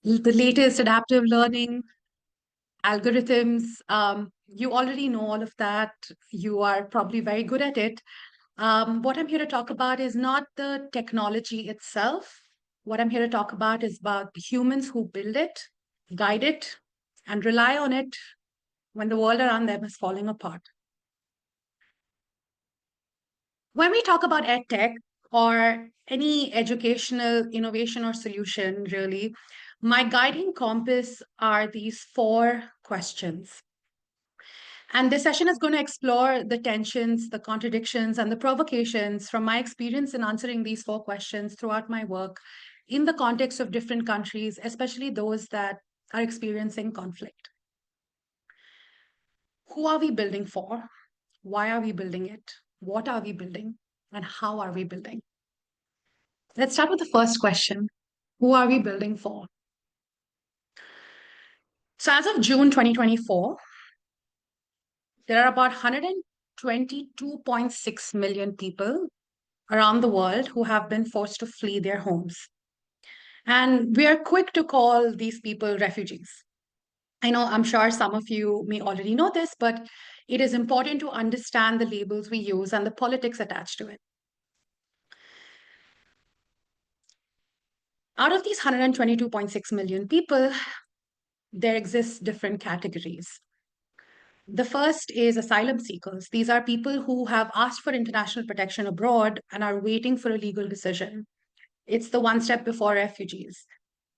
the latest adaptive learning algorithms. You already know all of that. You are probably very good at it. What I'm here to talk about is not the technology itself. What I'm here to talk about is about the humans who build it, guide it, and rely on it when the world around them is falling apart. When we talk about EdTech or any educational innovation or solution, really, my guiding compass are these four questions. And this session is going to explore the tensions, the contradictions, and the provocations from my experience in answering these four questions throughout my work in the context of different countries, especially those that are experiencing conflict. Who are we building for? Why are we building it? What are we building? And how are we building? Let's start with the first question. Who are we building for? So as of June 2024, there are about 122.6 million people around the world who have been forced to flee their homes. And we are quick to call these people refugees. I know, I'm sure some of you may already know this, but it is important to understand the labels we use and the politics attached to it. Out of these 122.6 million people, there exists different categories. The first is asylum seekers. These are people who have asked for international protection abroad and are waiting for a legal decision. It's the one step before refugees.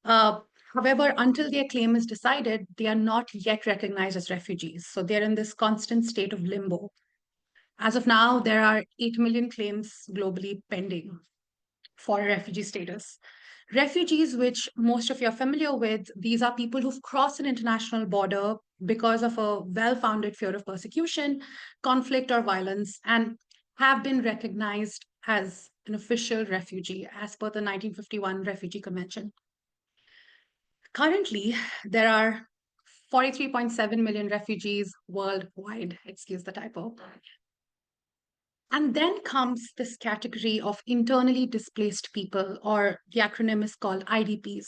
Uh, However, until their claim is decided, they are not yet recognized as refugees. So they're in this constant state of limbo. As of now, there are 8 million claims globally pending for refugee status. Refugees, which most of you are familiar with, these are people who've crossed an international border because of a well-founded fear of persecution, conflict, or violence, and have been recognized as an official refugee as per the 1951 Refugee Convention. Currently, there are 43.7 million refugees worldwide, excuse the typo. And then comes this category of internally displaced people, or the acronym is called IDPs.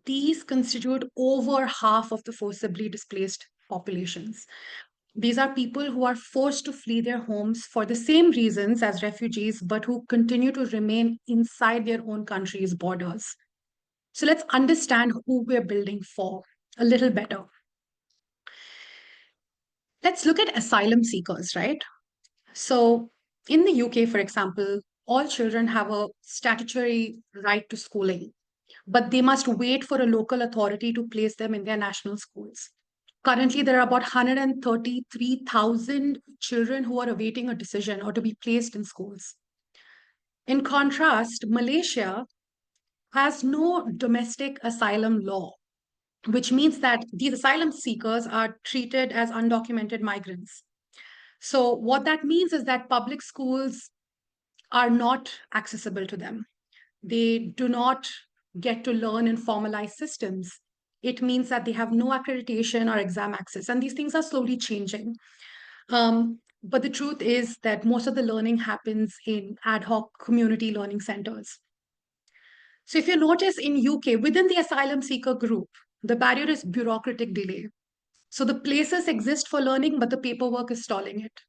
These constitute over half of the forcibly displaced populations. These are people who are forced to flee their homes for the same reasons as refugees, but who continue to remain inside their own country's borders. So let's understand who we're building for a little better. Let's look at asylum seekers, right? So in the UK, for example, all children have a statutory right to schooling, but they must wait for a local authority to place them in their national schools. Currently, there are about 133,000 children who are awaiting a decision or to be placed in schools. In contrast, Malaysia has no domestic asylum law, which means that these asylum seekers are treated as undocumented migrants. So, what that means is that public schools are not accessible to them. They do not get to learn in formalized systems. It means that they have no accreditation or exam access. And these things are slowly changing. But the truth is that most of the learning happens in ad hoc community learning centers. So if you notice in UK, within the asylum seeker group, the barrier is bureaucratic delay. So the places exist for learning, but the paperwork is stalling it.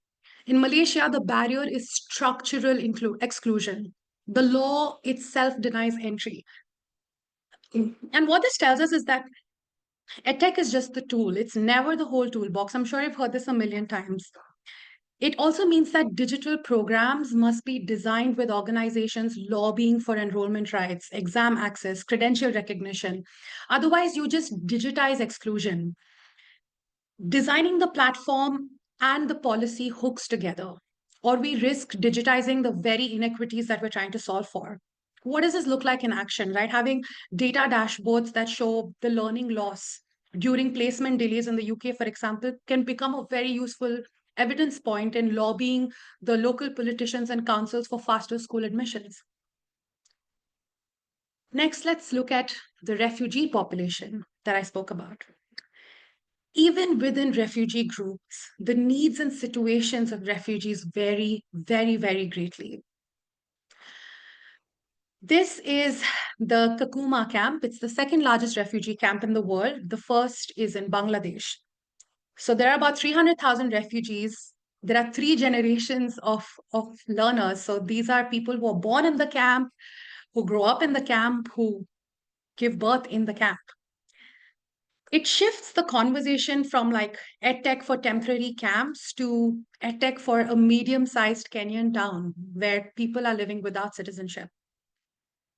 In Malaysia, the barrier is structural exclusion. The law itself denies entry. And what this tells us is that EdTech is just the tool. It's never the whole toolbox. I'm sure you've heard this a million times. It also means that digital programs must be designed with organizations lobbying for enrollment rights, exam access, credential recognition. Otherwise, you just digitize exclusion. Designing the platform and the policy hooks together, or we risk digitizing the very inequities that we're trying to solve for. What does this look like in action, right? Having data dashboards that show the learning loss during placement delays in the UK, for example, can become a very useful evidence point in lobbying the local politicians and councils for faster school admissions. Next, let's look at the refugee population that I spoke about. Even within refugee groups, the needs and situations of refugees vary very, very greatly. This is the Kakuma camp. It's the second largest refugee camp in the world. The first is in Bangladesh. So there are about 300,000 refugees. There are three generations of learners. So these are people who are born in the camp, who grow up in the camp, who give birth in the camp. It shifts the conversation from like EdTech for temporary camps to EdTech for a medium-sized Kenyan town where people are living without citizenship.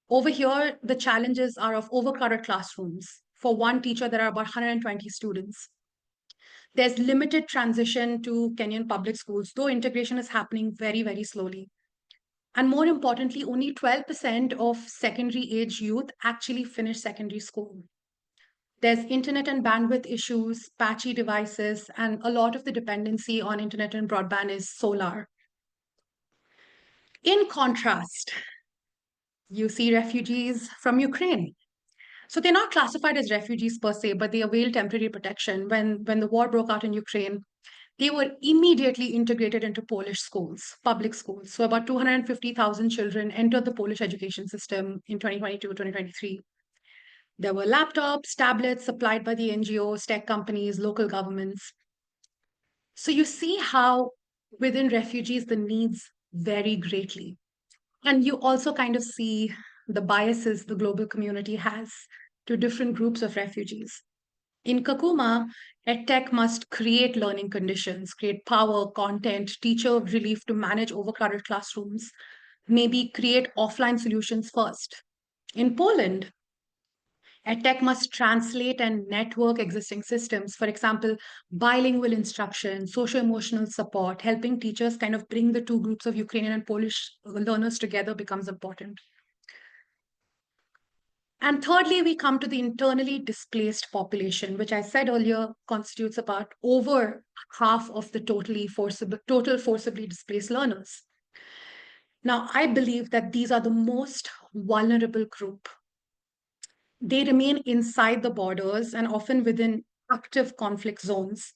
Over here, the challenges are of overcrowded classrooms. For one teacher, there are about 120 students. There's limited transition to Kenyan public schools, though integration is happening very, very slowly. And more importantly, only 12% of secondary age youth actually finish secondary school. There's internet and bandwidth issues, patchy devices, and a lot of the dependency on internet and broadband is solar. In contrast, you see refugees from Ukraine. So they're not classified as refugees per se, but they avail temporary protection. When the war broke out in Ukraine, they were immediately integrated into Polish schools, public schools. So about 250,000 children entered the Polish education system in 2022, 2023. There were laptops, tablets supplied by the NGOs, tech companies, local governments. So you see how within refugees, the needs vary greatly. And you also kind of see the biases the global community has to different groups of refugees. In Kakuma, EdTech must create learning conditions, create power, content, teacher relief to manage overcrowded classrooms, maybe create offline solutions first. In Poland, EdTech must translate and network existing systems. For example, bilingual instruction, social emotional support, helping teachers kind of bring the two groups of Ukrainian and Polish learners together becomes important. And thirdly, we come to the internally displaced population, which I said earlier constitutes about over half of the total forcibly displaced learners. Now, I believe that these are the most vulnerable group. They remain inside the borders and often within active conflict zones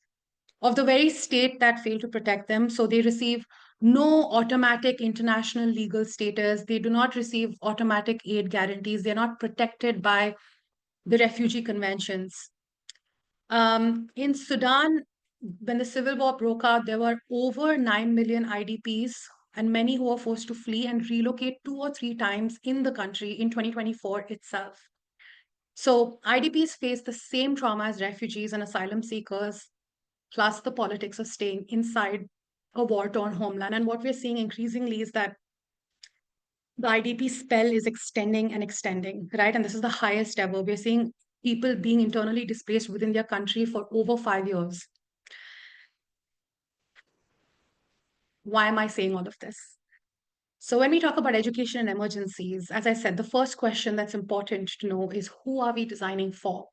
of the very state that failed to protect them. So they receive no automatic international legal status. They do not receive automatic aid guarantees. They're not protected by the refugee conventions. In Sudan, when the civil war broke out, there were over 9 million IDPs and many who were forced to flee and relocate 2 or 3 times in the country in 2024 itself. So IDPs face the same trauma as refugees and asylum seekers, plus the politics of staying inside a war-torn homeland. And what we're seeing increasingly is that the IDP spell is extending and extending, right? And this is the highest ever. We're seeing people being internally displaced within their country for over 5 years. Why am I saying all of this? So when we talk about education and emergencies, as I said, the first question that's important to know is who are we designing for?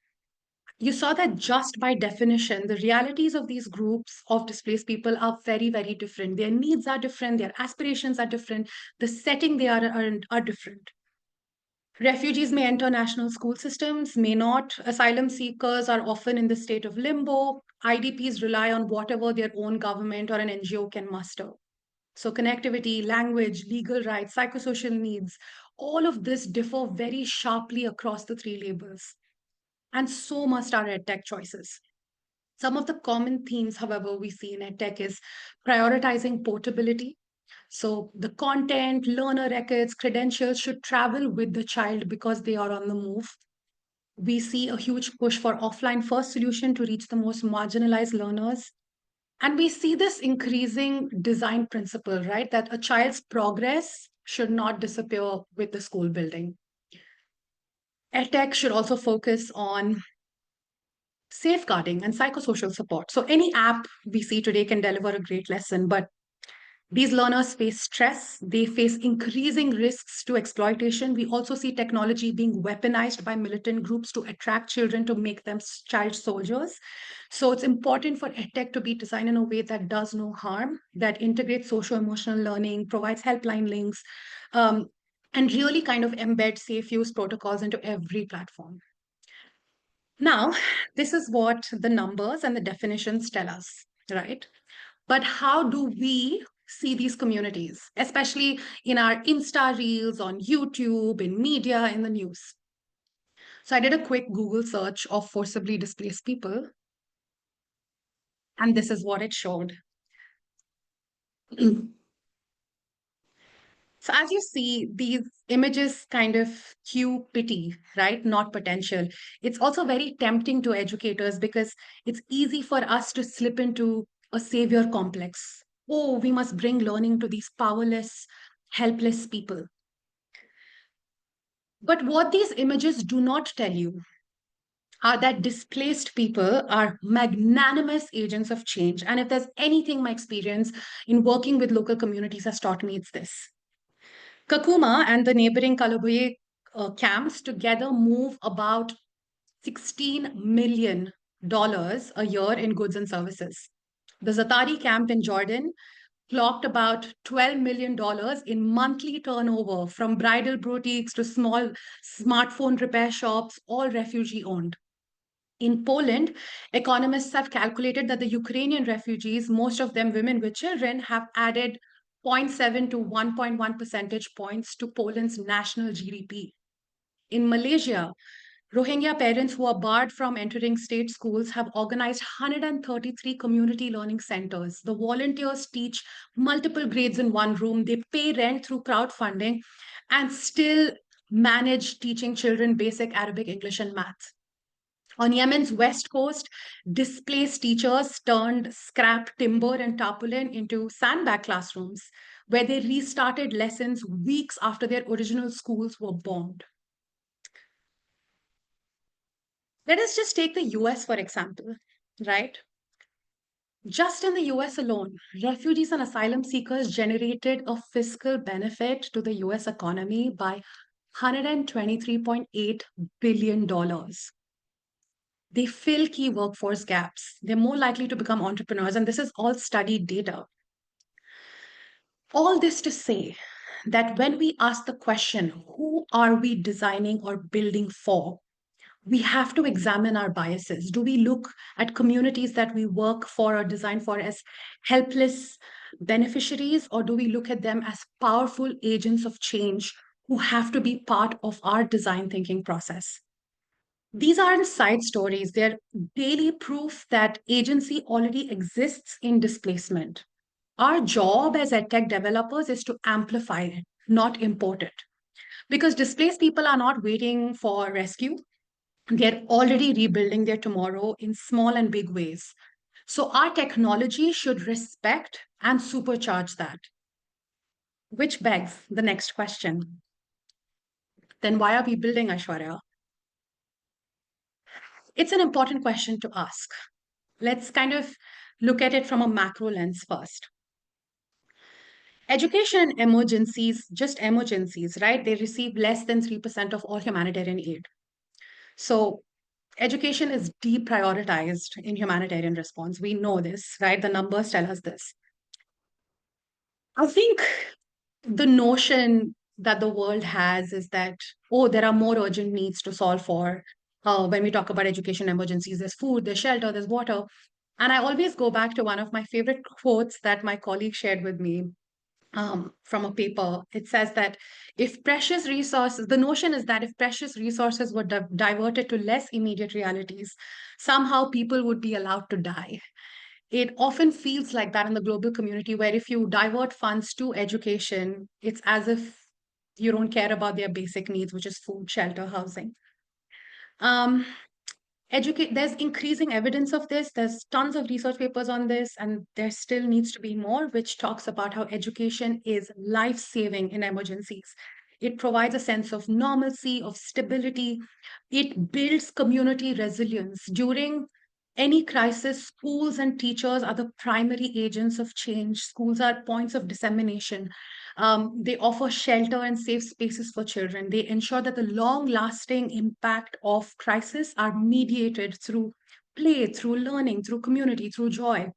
You saw that just by definition, the realities of these groups of displaced people are very, very different. Their needs are different, their aspirations are different, the setting they are in are different. Refugees may enter national school systems, may not. Asylum seekers are often in the state of limbo. IDPs rely on whatever their own government or an NGO can muster. So, connectivity, language, legal rights, psychosocial needs, all of this differ very sharply across the three labels. And so must our EdTech choices. Some of the common themes, however, we see in EdTech is prioritizing portability. So the content, learner records, credentials should travel with the child because they are on the move. We see a huge push for offline first solution to reach the most marginalized learners. And we see this increasing design principle, right? That a child's progress should not disappear with the school building. EdTech should also focus on safeguarding and psychosocial support. So any app we see today can deliver a great lesson, but these learners face stress, they face increasing risks to exploitation. We also see technology being weaponized by militant groups to attract children to make them child soldiers. So it's important for EdTech to be designed in a way that does no harm, that integrates social emotional learning, provides helpline links, and really kind of embed safe use protocols into every platform. Now, this is what the numbers and the definitions tell us, right? But how do we see these communities, especially in our Insta reels, on YouTube, in media, in the news. So I did a quick Google search of forcibly displaced people, and this is what it showed. So as you see, these images kind of cue pity, right? Not potential. It's also very tempting to educators because it's easy for us to slip into a savior complex. Oh, we must bring learning to these powerless, helpless people. But what these images do not tell you are that displaced people are magnanimous agents of change. And if there's anything my experience in working with local communities has taught me, it's this. Kakuma and the neighboring Kalabuye camps together move about $16 million a year in goods and services. The Zatari camp in Jordan clocked about $12 million in monthly turnover from bridal boutiques to small smartphone repair shops, all refugee owned. In Poland, economists have calculated that the Ukrainian refugees, most of them women with children, have added zero point 0.7 to 1.1 percentage points to Poland's national GDP. In Malaysia, Rohingya parents who are barred from entering state schools have organized 133 community learning centers. The volunteers teach multiple grades in one room, they pay rent through crowdfunding, and still manage teaching children basic Arabic, English, and math. On Yemen's west coast, displaced teachers turned scrap timber and tarpaulin into sandbag classrooms, where they restarted lessons weeks after their original schools were bombed. Let us just take the US, for example, right? Just in the US alone, refugees and asylum seekers generated a fiscal benefit to the US economy by $123.8 billion. They fill key workforce gaps. They're more likely to become entrepreneurs, and this is all studied data. All this to say that when we ask the question, who are we designing or building for? We have to examine our biases. Do we look at communities that we work for or design for as helpless beneficiaries, or do we look at them as powerful agents of change who have to be part of our design thinking process? These aren't side stories, they're daily proof that agency already exists in displacement. Our job as EdTech developers is to amplify it, not import it. Because displaced people are not waiting for rescue, they're already rebuilding their tomorrow in small and big ways. So our technology should respect and supercharge that. Which begs the next question. Then why are we building, Aishwarya? It's an important question to ask. Let's kind of look at it from a macro lens first. Education emergencies, just emergencies, right? They receive less than 3% of all humanitarian aid. So education is deprioritized in humanitarian response. We know this, right? The numbers tell us this. I think the notion that the world has is that, oh, there are more urgent needs to solve for. When we talk about education emergencies, there's food, there's shelter, there's water. And I always go back to one of my favorite quotes that my colleague shared with me from a paper. It says that if precious resources, the notion is that if precious resources were diverted to less immediate realities, somehow people would be allowed to die. It often feels like that in the global community, where if you divert funds to education, it's as if you don't care about their basic needs, which is food, shelter, housing. Um, there's increasing evidence of this. There's tons of research papers on this, and there still needs to be more, which talks about how education is life-saving in emergencies. It provides a sense of normalcy, of stability. It builds community resilience. During any crisis, schools and teachers are the primary agents of change. Schools are points of dissemination. They offer shelter and safe spaces for children. They ensure that the long lasting impact of crisis are mediated through play, through learning, through community, through joy.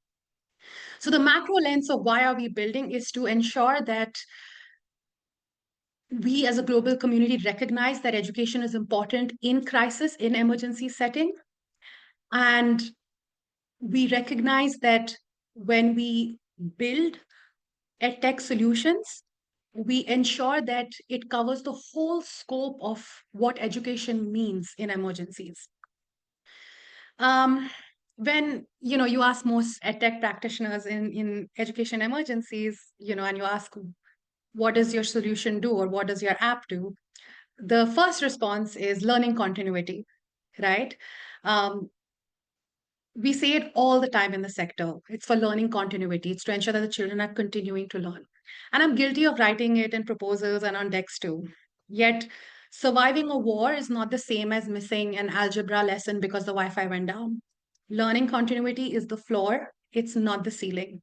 So the macro lens of why are we building is to ensure that we as a global community recognize that education is important in crisis, in emergency setting. And we recognize that when we build EdTech solutions, we ensure that it covers the whole scope of what education means in emergencies. Um, when you ask most EdTech practitioners in education emergencies, and you ask what does your solution do or what does your app do, the first response is learning continuity, right? Um, we say it all the time in the sector. It's for learning continuity. It's to ensure that the children are continuing to learn. And I'm guilty of writing it in proposals and on decks too. Yet, surviving a war is not the same as missing an algebra lesson because the Wi Fi went down. Learning continuity is the floor, it's not the ceiling.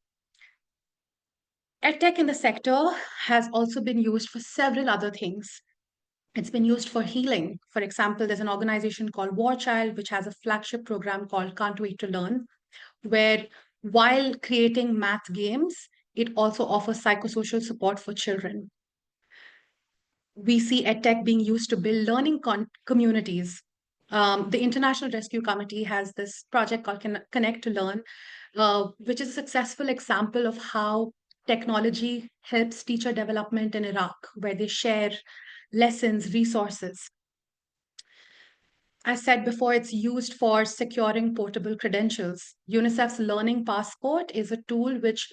EdTech in the sector has also been used for several other things. It's been used for healing. For example, there's an organization called War Child, which has a flagship program called Can't Wait to Learn, where while creating math games, it also offers psychosocial support for children. We see EdTech being used to build learning communities. The International Rescue Committee has this project called Connect to Learn, which is a successful example of how technology helps teacher development in Iraq, where they share lessons, resources. I said before, it's used for securing portable credentials. UNICEF's Learning Passport is a tool which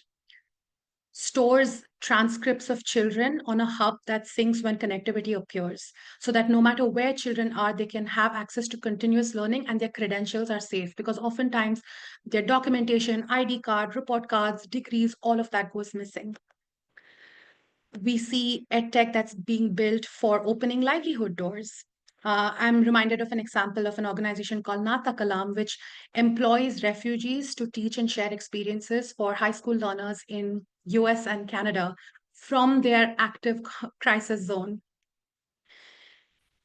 stores transcripts of children on a hub that syncs when connectivity appears, so that no matter where children are, they can have access to continuous learning and their credentials are safe, because oftentimes their documentation, ID card, report cards, degrees, all of that goes missing. We see EdTech that's being built for opening livelihood doors. I'm reminded of an example of an organization called Nata Kalam, which employs refugees to teach and share experiences for high school learners in US and Canada from their active crisis zone.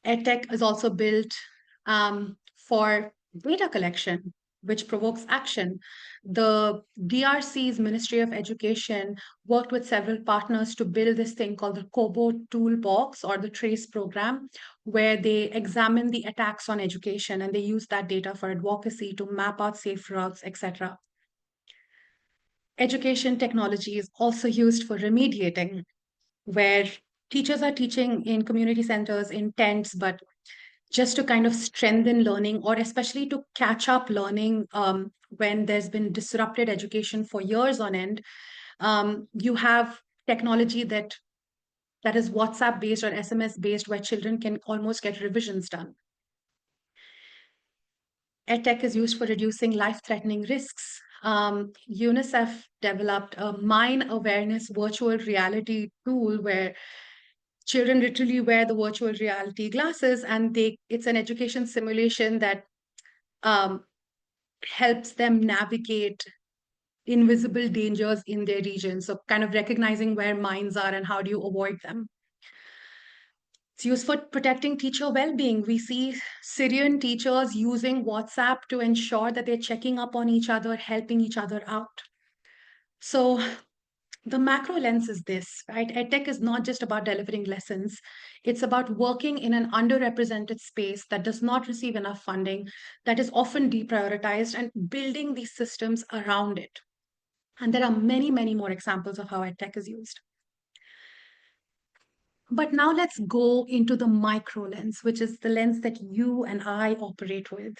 EdTech is also built for data collection, which provokes action. The DRC's Ministry of Education worked with several partners to build this thing called the COBO Toolbox or the TRACE program, where they examine the attacks on education and they use that data for advocacy to map out safe routes, etc. Education technology is also used for remediating, where teachers are teaching in community centers, in tents, but just to kind of strengthen learning or especially to catch up learning when there's been disrupted education for years on end. You have technology that is WhatsApp based or SMS based, where children can almost get revisions done. EdTech is used for reducing life-threatening risks. UNICEF developed a mine awareness virtual reality tool where children literally wear the virtual reality glasses, and it's an education simulation that um, helps them navigate invisible dangers in their region. So kind of recognizing where mines are and how do you avoid them. It's used for protecting teacher well-being. We see Syrian teachers using WhatsApp to ensure that they're checking up on each other, helping each other out. So the macro lens is this, right? EdTech is not just about delivering lessons. It's about working in an underrepresented space that does not receive enough funding, that is often deprioritized, and building these systems around it. And there are many, many more examples of how EdTech is used. But now let's go into the micro lens, which is the lens that you and I operate with.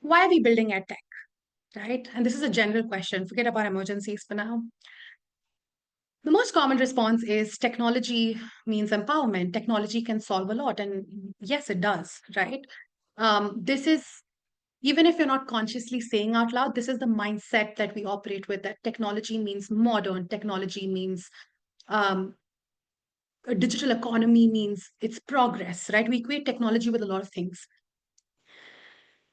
Why are we building EdTech, right? And this is a general question. Forget about emergencies for now. The most common response is technology means empowerment. Technology can solve a lot. And yes, it does, right? This is, even if you're not consciously saying out loud, this is the mindset that we operate with, that technology means modern, technology means a digital economy means it's progress, right? We equate technology with a lot of things.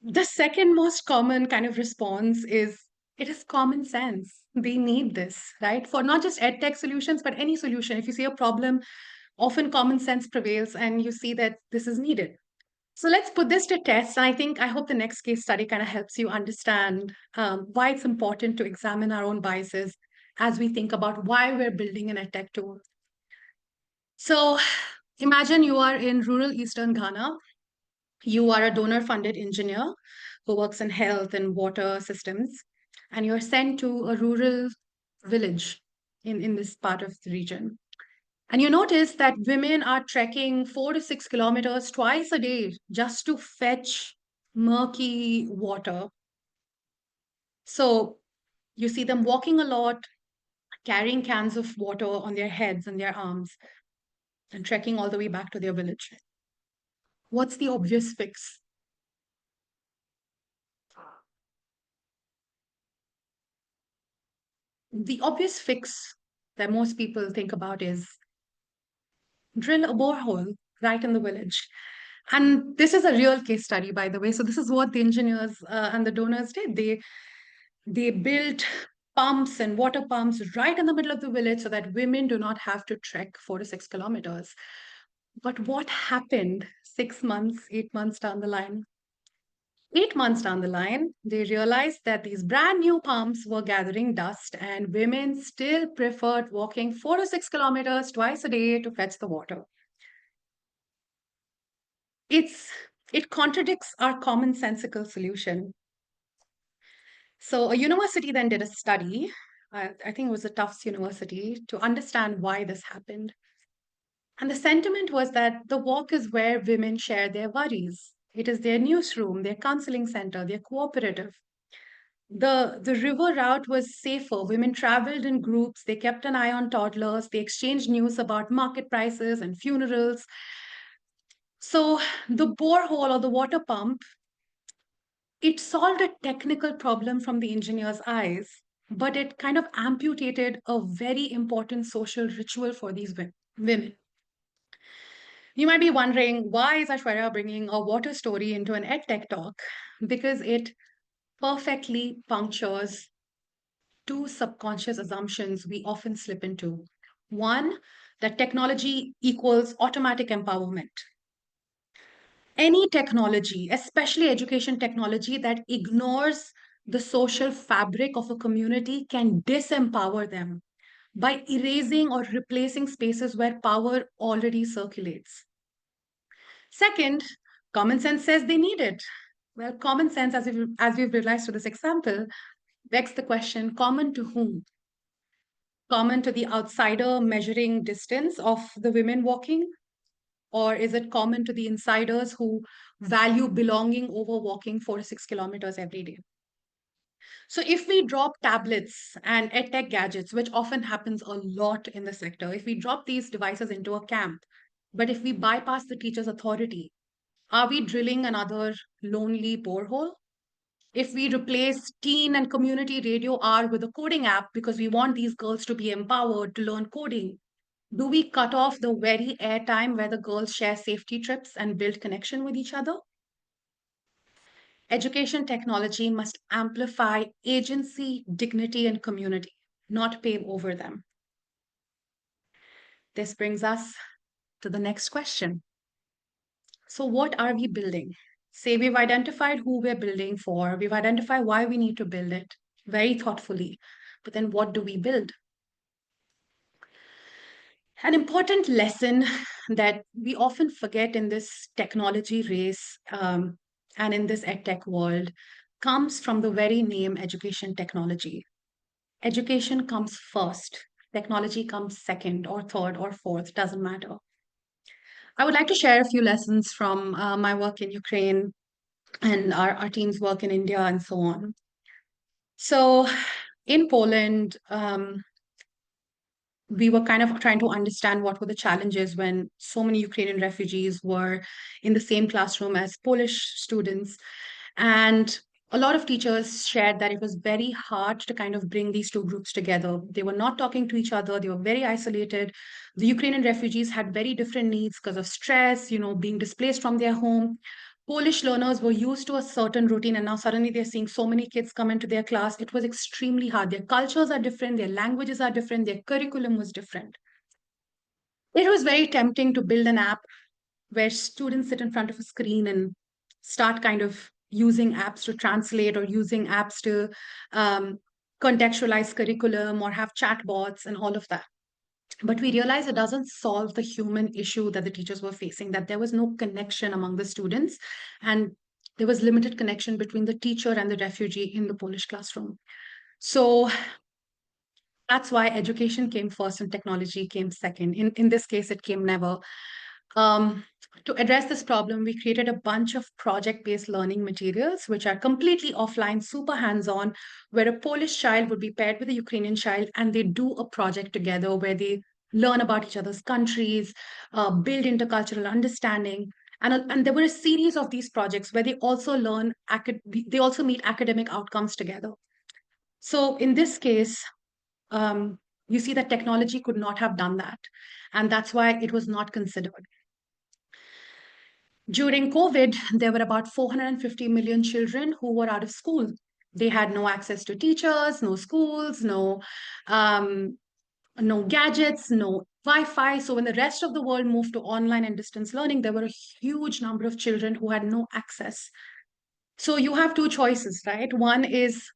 The second most common kind of response is it is common sense. We need this, right? For not just EdTech solutions, but any solution. If you see a problem, often common sense prevails and you see that this is needed. So let's put this to test. And I hope the next case study kind of helps you understand why it's important to examine our own biases as we think about why we're building an EdTech tool. So imagine you are in rural Eastern Ghana. You are a donor-funded engineer who works in health and water systems, and you're sent to a rural village in this part of the region. And you notice that women are trekking 4 to 6 kilometers twice a day just to fetch murky water. So you see them walking a lot, carrying cans of water on their heads and their arms, and trekking all the way back to their village. What's the obvious fix? The obvious fix that most people think about is drill a borehole right in the village. And this is a real case study, by the way. So this is what the engineers and the donors did. They built pumps and water pumps right in the middle of the village so that women do not have to trek 4 to 6 kilometers. But what happened 6 months, 8 months down the line? 8 months down the line, they realized that these brand new pumps were gathering dust, and women still preferred walking 4 to 6 kilometers twice a day to fetch the water. It's it contradicts our commonsensical solution. So a university then did a study, I think it was the Tufts University, to understand why this happened. And the sentiment was that the walk is where women share their worries. It is their newsroom, their counseling center, their cooperative. The river route was safer. Women traveled in groups, they kept an eye on toddlers, they exchanged news about market prices and funerals. So the borehole or the water pump, it solved a technical problem from the engineer's eyes, but it kind of amputated a very important social ritual for these women. You might be wondering, why is Aishwarya bringing a water story into an EdTech talk? Because it perfectly punctures two subconscious assumptions we often slip into. One, that technology equals automatic empowerment. Any technology, especially education technology, that ignores the social fabric of a community can disempower them by erasing or replacing spaces where power already circulates. Second, common sense says they need it. Well, common sense, as we've realized to this example, begs the question, common to whom? Common to the outsider measuring distance of the women walking? Or is it common to the insiders who value belonging over walking 4 to 6 kilometers every day? So if we drop tablets and edtech gadgets, which often happens a lot in the sector, if we drop these devices into a camp, but if we bypass the teacher's authority, are we drilling another lonely borehole? If we replace teen and community radio hour with a coding app because we want these girls to be empowered to learn coding, do we cut off the very airtime where the girls share safety trips and build connection with each other? Education technology must amplify agency, dignity, and community, not pave over them. This brings us to the next question. So, what are we building? Say we've identified who we're building for, we've identified why we need to build it very thoughtfully, but then what do we build? An important lesson that we often forget in this technology race and in this edtech world comes from the very name education technology. Education comes first, technology comes second or third or fourth, doesn't matter. I would like to share a few lessons from my work in Ukraine and our team's work in India and so on. So in Poland, we were kind of trying to understand what were the challenges when so many Ukrainian refugees were in the same classroom as Polish students. And a lot of teachers shared that it was very hard to kind of bring these two groups together. They were not talking to each other, they were very isolated. The Ukrainian refugees had very different needs because of stress, being displaced from their home. Polish learners were used to a certain routine, and now suddenly they're seeing so many kids come into their class. It was extremely hard. Their cultures are different, their languages are different, their curriculum was different. It was very tempting to build an app where students sit in front of a screen and start kind of using apps to translate or using apps to contextualize curriculum or have chatbots and all of that. But we realized it doesn't solve the human issue that the teachers were facing, that there was no connection among the students, and there was limited connection between the teacher and the refugee in the Polish classroom. So That's why education came first and technology came second. In this case, it came never. Um, to address this problem, we created a bunch of project-based learning materials, which are completely offline, super hands-on, where a Polish child would be paired with a Ukrainian child, and they do a project together where they learn about each other's countries, build intercultural understanding. And there were a series of these projects where they also they also meet academic outcomes together. So in this case, um, you see that technology could not have done that. And that's why it was not considered. During COVID, there were about 450 million children who were out of school. They had no access to teachers, no schools, um, no gadgets, no Wi-Fi. So when the rest of the world moved to online and distance learning, there were a huge number of children who had no access. So you have two choices, right? One is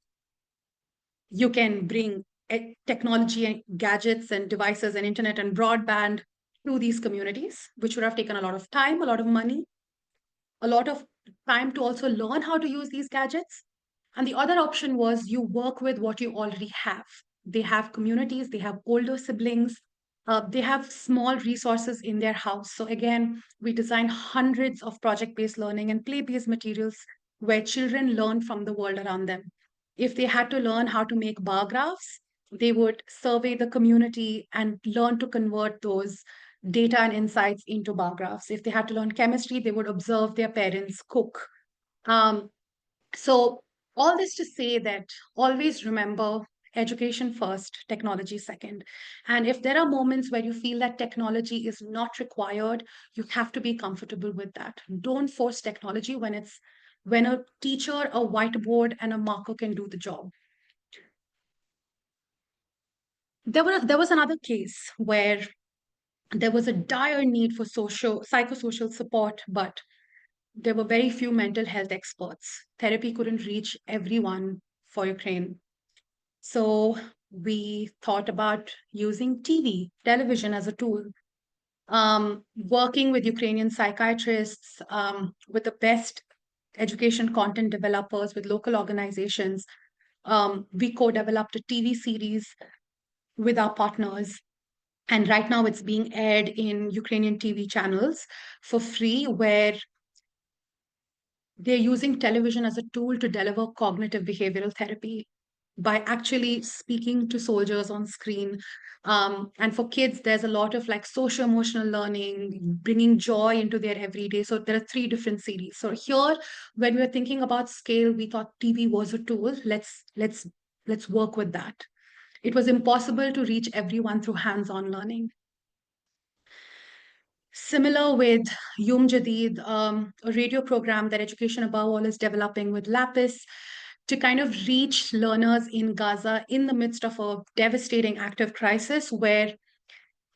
you can bring technology and gadgets and devices and internet and broadband to these communities, which would have taken a lot of time, a lot of money, a lot of time to also learn how to use these gadgets. And the other option was you work with what you already have. They have communities, they have older siblings, they have small resources in their house. So again, we design hundreds of project-based learning and play-based materials where children learn from the world around them. If they had to learn how to make bar graphs, they would survey the community and learn to convert those data and insights into bar graphs. If they had to learn chemistry, they would observe their parents cook. Um, so, all this to say that always remember education first, technology second. And if there are moments where you feel that technology is not required, you have to be comfortable with that. Don't force technology when a teacher, a whiteboard, and a marker can do the job. There was another case where there was a dire need for psychosocial support, but there were very few mental health experts. Therapy couldn't reach everyone for Ukraine. So we thought about using television as a tool, working with Ukrainian psychiatrists, with the best education content developers, with local organizations. We co-developed a TV series with our partners. And right now it's being aired in Ukrainian TV channels for free, where they're using television as a tool to deliver cognitive behavioral therapy by actually speaking to soldiers on screen. And for kids, there's a lot of like social emotional learning, bringing joy into their everyday. So there are three different series. So here, when we were thinking about scale, we thought TV was a tool. Let's work with that. It was impossible to reach everyone through hands-on learning. Similar with Yum Jadid, a radio program that Education Above All is developing with Lapis to kind of reach learners in Gaza in the midst of a devastating active crisis, where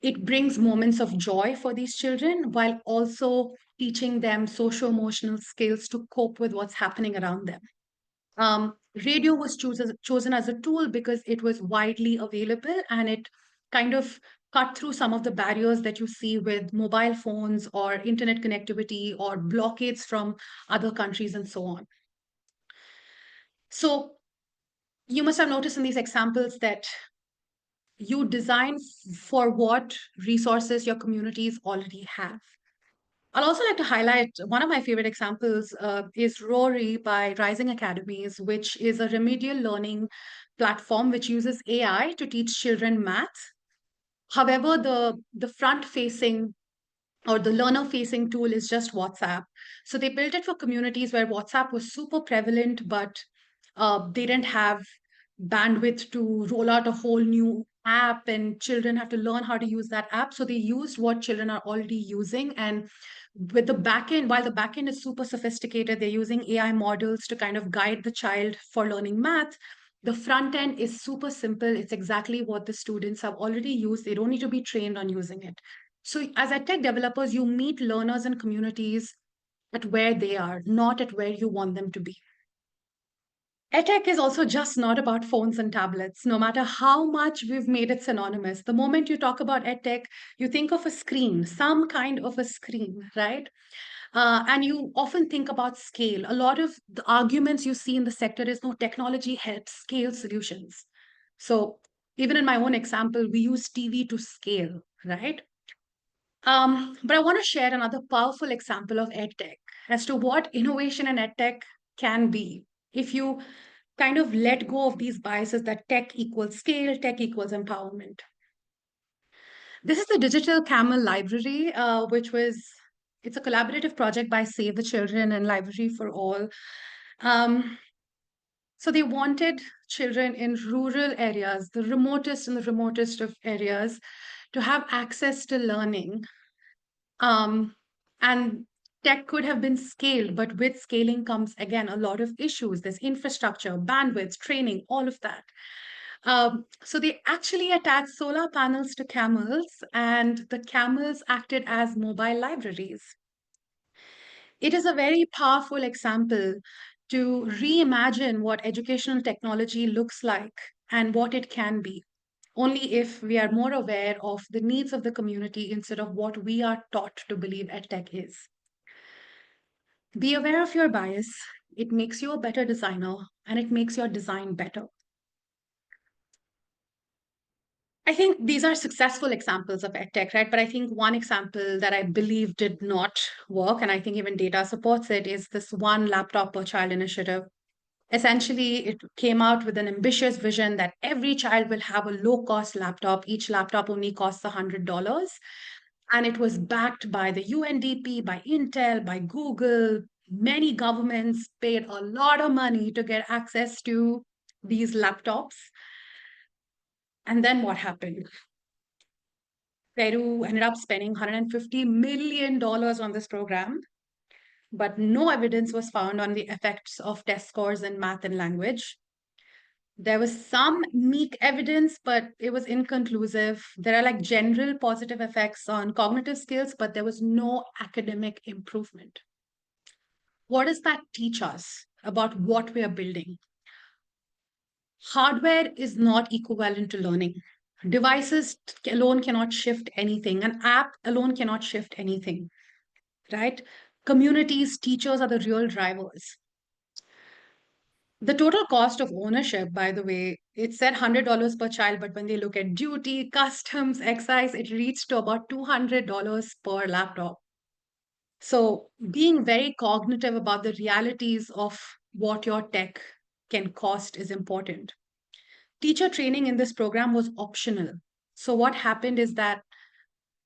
it brings moments of joy for these children while also teaching them social emotional skills to cope with what's happening around them. Radio was chosen as a tool because it was widely available, and it kind of cut through some of the barriers that you see with mobile phones or internet connectivity or blockades from other countries and so on. So you must have noticed in these examples that you design for what resources your communities already have. I'll also like to highlight one of my favorite examples is Rory by Rising Academies, which is a remedial learning platform which uses AI to teach children math. However, the front facing or the learner facing tool is just WhatsApp. So they built it for communities where WhatsApp was super prevalent, but they didn't have bandwidth to roll out a whole new app, and children have to learn how to use that app. So they used what children are already using. And with the backend, while the backend is super sophisticated, they're using AI models to kind of guide the child for learning math. The front end is super simple. It's exactly what the students have already used. They don't need to be trained on using it. So as tech developers, you meet learners and communities at where they are, not at where you want them to be. EdTech is also just not about phones and tablets, no matter how much we've made it synonymous. The moment you talk about EdTech, you think of a screen, some kind of a screen, right? And you often think about scale. A lot of the arguments you see in the sector is no, technology helps scale solutions. So Even in my own example, we use TV to scale, right? But I want to share another powerful example of EdTech as to what innovation in EdTech can be. If you kind of let go of these biases that tech equals scale, tech equals empowerment. This is the Digital Camel Library, it's a collaborative project by Save the Children and Library for All. Um, so they wanted children in rural areas, the remotest and the remotest of areas, to have access to learning. And tech could have been scaled, but with scaling comes again a lot of issues. There's infrastructure, bandwidth, training, all of that. So they actually attached solar panels to camels, and the camels acted as mobile libraries. It is a very powerful example to reimagine what educational technology looks like and what it can be, only if we are more aware of the needs of the community instead of what we are taught to believe EdTech is. Be aware of your bias. It makes you a better designer and it makes your design better. I think these are successful examples of EdTech, right? But I think one example that I believe did not work, and I think even data supports it, is this one laptop per child initiative. Essentially, it came out with an ambitious vision that every child will have a low cost laptop. Each laptop only costs $100. And it was backed by the UNDP, by Intel, by Google. Many governments paid a lot of money to get access to these laptops. And then what happened? Peru ended up spending $150 million on this program, but no evidence was found on the effects of test scores in math and language. There was some meek evidence, but it was inconclusive. There are like general positive effects on cognitive skills, but there was no academic improvement. What does that teach us about what we are building? Hardware is not equivalent to learning. Devices alone cannot shift anything. An app alone cannot shift anything, right? Communities, teachers are the real drivers. The total cost of ownership, by the way, it said $100 per child, but when they look at duty, customs, excise, it reached to about $200 per laptop. So being very cognitive about the realities of what your tech can cost is important. Teacher training in this program was optional. So what happened is that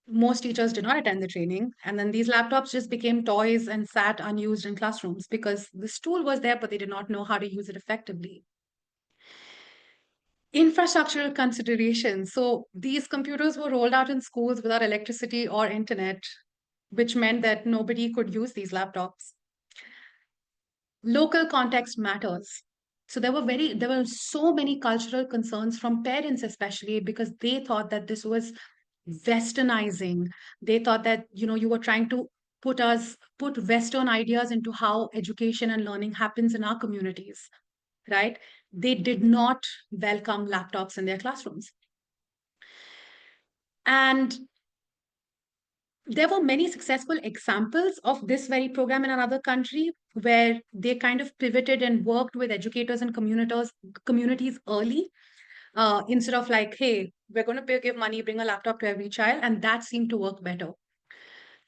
most teachers did not attend the training, and then these laptops just became toys and sat unused in classrooms because this tool was there, but they did not know how to use it effectively. Infrastructural considerations. So these computers were rolled out in schools without electricity or internet, which meant that nobody could use these laptops. Local context matters. So there were so many cultural concerns from parents, especially because they thought that this was westernizing. They thought that, you were trying to put Western ideas into how education and learning happens in our communities, right? They did not welcome laptops in their classrooms. And there were many successful examples of this very program in another country where they kind of pivoted and worked with educators and communities early, instead of like, hey, we're going to give money, bring a laptop to every child, and that seemed to work better.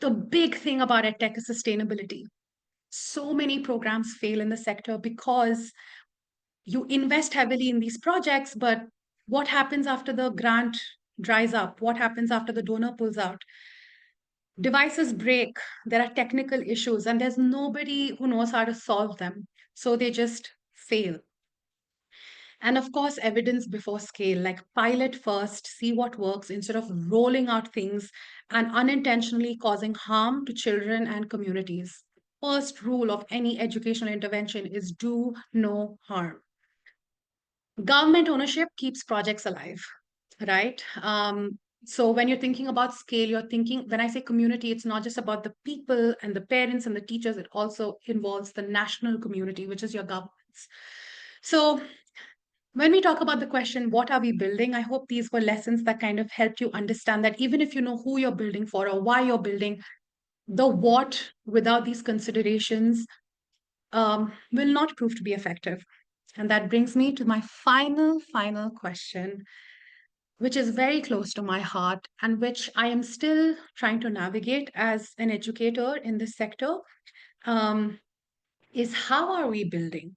The big thing about EdTech is sustainability. So many programs fail in the sector because you invest heavily in these projects, but what happens after the grant dries up? What happens after the donor pulls out? Devices break, there are technical issues, and there's nobody who knows how to solve them. So they just fail. And of course, evidence before scale, like pilot first, see what works instead of rolling out things and unintentionally causing harm to children and communities. First rule of any educational intervention is do no harm. Government ownership keeps projects alive, right? So when you're thinking about scale, when I say community, it's not just about the people and the parents and the teachers, it also involves the national community, which is your governments. So when we talk about the question, what are we building? I hope these were lessons that kind of helped you understand that even if you know who you're building for or why you're building, the what without these considerations will not prove to be effective. And that brings me to my final question. which is very close to my heart and which I am still trying to navigate as an educator in this sector, um, is how are we building?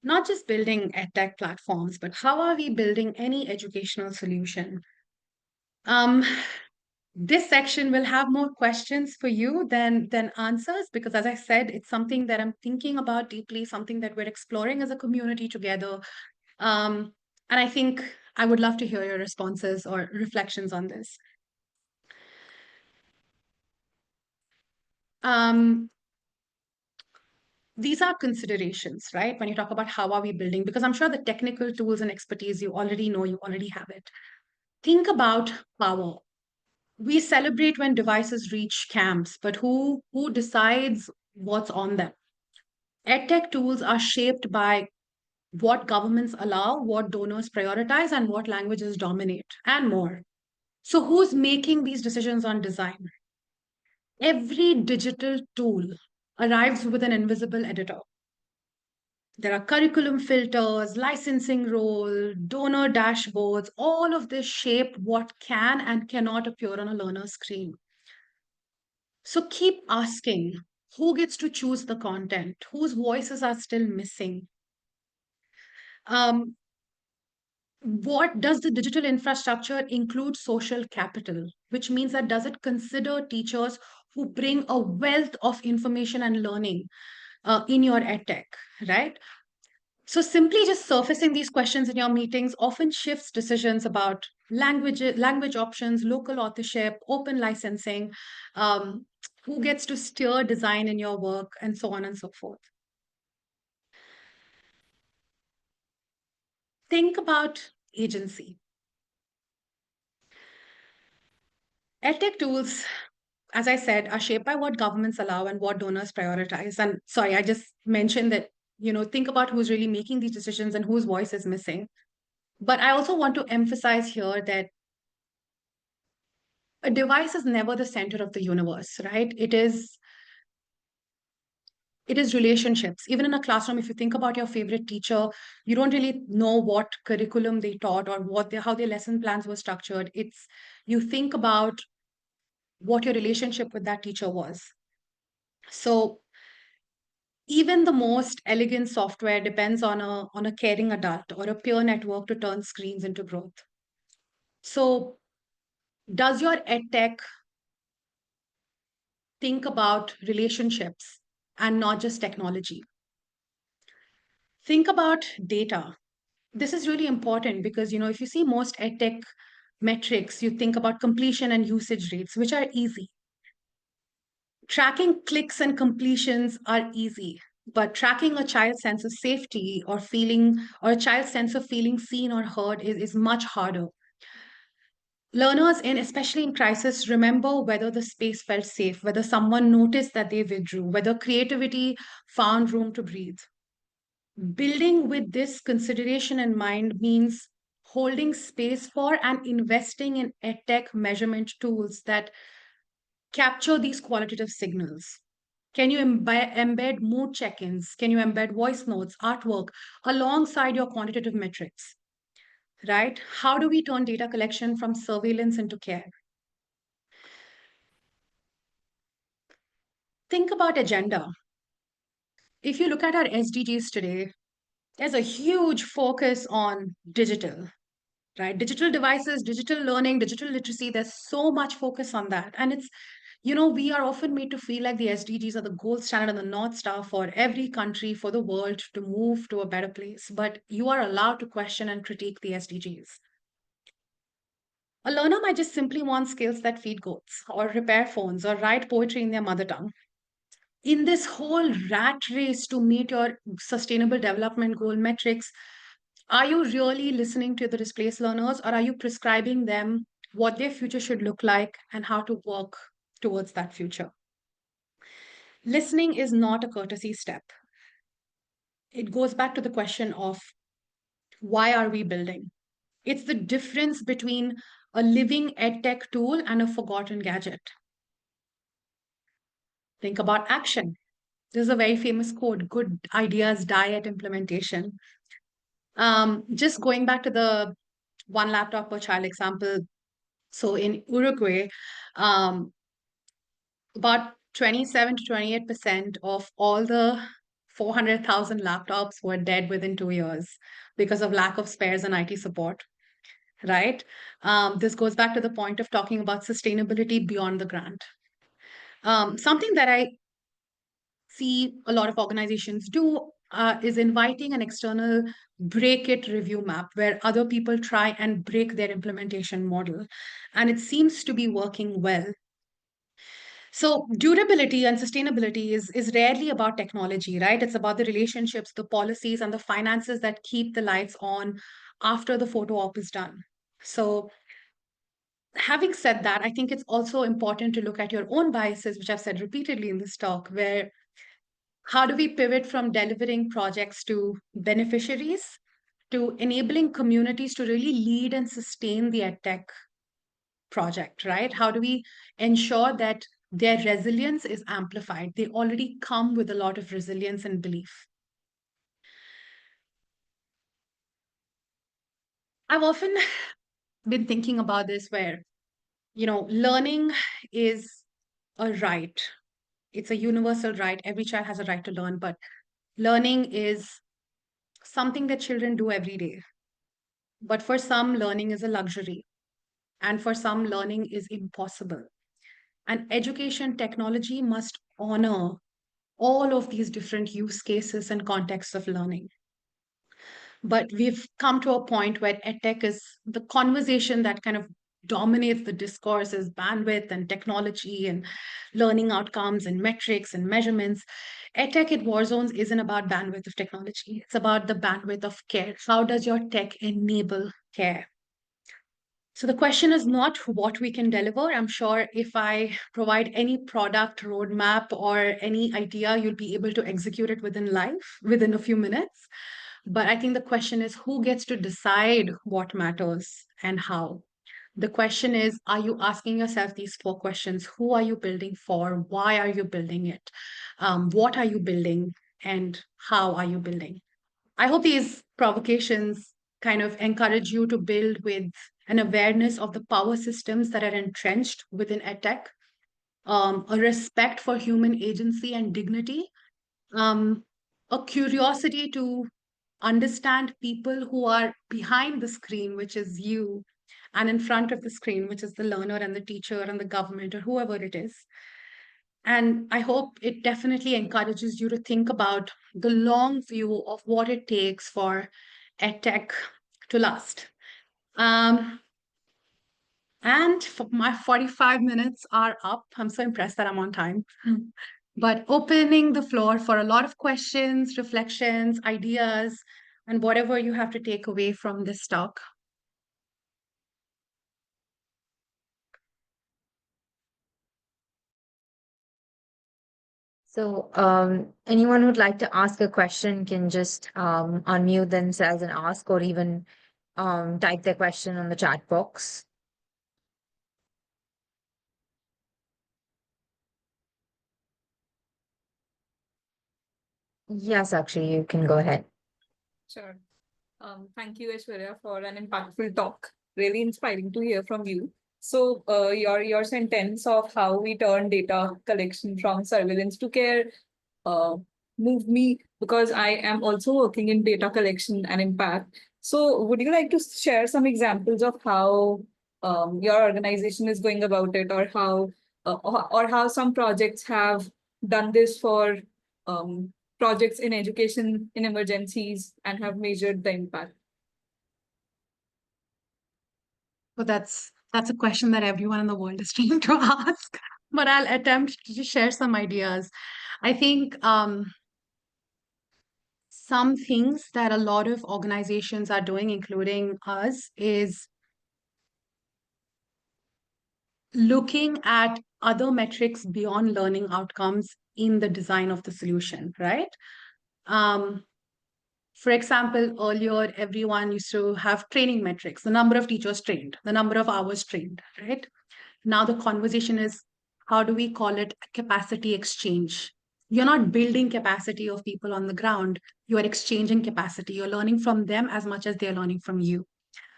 Not just building edtech platforms, but how are we building any educational solution? Um, this section will have more questions for you than answers because, as I said, it's something that I'm thinking about deeply, something that we're exploring as a community together. Um, and I think I would love to hear your responses or reflections on this. Um, these are considerations, right? When you talk about how are we building, because I'm sure the technical tools and expertise you already know, you already have it. Think about power. We celebrate when devices reach camps, but who decides what's on them? EdTech tools are shaped by what governments allow, what donors prioritize, and what languages dominate, and more. So, who's making these decisions on design? Every digital tool arrives with an invisible editor. There are curriculum filters, licensing role, donor dashboards. All of this shape what can and cannot appear on a learner's screen. So keep asking who gets to choose the content, whose voices are still missing. Um, what does the digital infrastructure include social capital, which means that does it consider teachers who bring a wealth of information and learning in your edtech, right? So simply just surfacing these questions in your meetings often shifts decisions about language options, local authorship, open licensing, who gets to steer design in your work, and so on and so forth. Think about agency. EdTech tools, as I said, are shaped by what governments allow and what donors prioritize. And sorry, I just mentioned that, think about who's really making these decisions and whose voice is missing. But I also want to emphasize here that a device is never the center of the universe, right? It is relationships. Even in a classroom, if you think about your favorite teacher, you don't really know what curriculum they taught or how their lesson plans were structured. It's you think about what your relationship with that teacher was. So even the most elegant software depends on a caring adult or a peer network to turn screens into growth. So does your edtech think about relationships and not just technology? Think about data. This is really important because if you see most edtech metrics, you think about completion and usage rates, which are easy. Tracking clicks and completions are easy, but tracking a child's sense of safety or a child's sense of feeling seen or heard is much harder. Learners, especially in crisis, remember whether the space felt safe, whether someone noticed that they withdrew, whether creativity found room to breathe. Building with this consideration in mind means holding space for and investing in edtech measurement tools that capture these qualitative signals. Can you embed mood check ins? Can you embed voice notes, artwork alongside your quantitative metrics? Right? How do we turn data collection from surveillance into care? Think about agenda. If you look at our SDGs today, there's a huge focus on digital, right? Digital devices, digital learning, digital literacy. There's so much focus on that. And we are often made to feel like the SDGs are the gold standard and the North Star for every country, for the world to move to a better place. But you are allowed to question and critique the SDGs. A learner might just simply want skills that feed goats or repair phones or write poetry in their mother tongue. In this whole rat race to meet your sustainable development goal metrics, are you really listening to the displaced learners or are you prescribing them what their future should look like and how to work towards that future? Listening is not a courtesy step. It goes back to the question of why are we building? It's the difference between a living edtech tool and a forgotten gadget. Think about action. This is a very famous quote: good ideas die at implementation. Just going back to the one laptop per child example. So in Uruguay, um, about 27 to 28% of all the 400,000 laptops were dead within 2 years because of lack of spares and IT support, right? This goes back to the point of talking about sustainability beyond the grant. Something that I see a lot of organizations do is inviting an external break it review map where other people try and break their implementation model. And it seems to be working well. So durability and sustainability is rarely about technology, right? It's about the relationships, the policies, and the finances that keep the lights on after the photo op is done. So having said that, I think it's also important to look at your own biases, which I've said repeatedly in this talk, where how do we pivot from delivering projects to beneficiaries to enabling communities to really lead and sustain the EdTech project, right? How do we ensure that their resilience is amplified? They already come with a lot of resilience and belief. I've often been thinking about this where, learning is a right. It's a universal right. Every child has a right to learn, but learning is something that children do every day. But for some, learning is a luxury. And for some, learning is impossible. And education technology must honor all of these different use cases and contexts of learning. But we've come to a point where edtech is the conversation that kind of dominates the discourse is bandwidth and technology and learning outcomes and metrics and measurements. Edtech at Warzones isn't about bandwidth of technology. It's about the bandwidth of care. How does your tech enable care? So the question is not what we can deliver. I'm sure if I provide any product roadmap or any idea, you'll be able to execute it within a few minutes. But I think the question is who gets to decide what matters and how? The question is, are you asking yourself these four questions? Who are you building for? Why are you building it? What are you building? And how are you building? I hope these provocations kind of encourage you to build with an awareness of the power systems that are entrenched within EdTech, a respect for human agency and dignity, um, a curiosity to understand people who are behind the screen, which is you, and in front of the screen, which is the learner and the teacher and the government or whoever it is. And I hope it definitely encourages you to think about the long view of what it takes for EdTech to last. Um, and for my 45 minutes are up. I'm so impressed that I'm on time. But opening the floor for a lot of questions, reflections, ideas, and whatever you have to take away from this talk. So anyone who'd like to ask a question can just unmute themselves and ask, or even type their question on the chat box. Yes, actually, you can go ahead. Sure. Thank you, Aishwarya, for an impactful talk. Really inspiring to hear from you. So, your sentence of how we turn data collection from surveillance to care uh, moved me because I am also working in data collection and impact. So, would you like to share some examples of how your organization is going about it, or how some projects have done this for um, projects in education in emergencies and have measured the impact? So that's a question that everyone in the world is trying to ask, but I'll attempt to share some ideas. I think some things that a lot of organizations are doing, including us, is looking at other metrics beyond learning outcomes in the design of the solution, right? Um, for example, earlier, everyone used to have training metrics, the number of teachers trained, the number of hours trained, right? Now the conversation is how do we call it capacity exchange? You're not building capacity of people on the ground, you are exchanging capacity. You're learning from them as much as they're learning from you.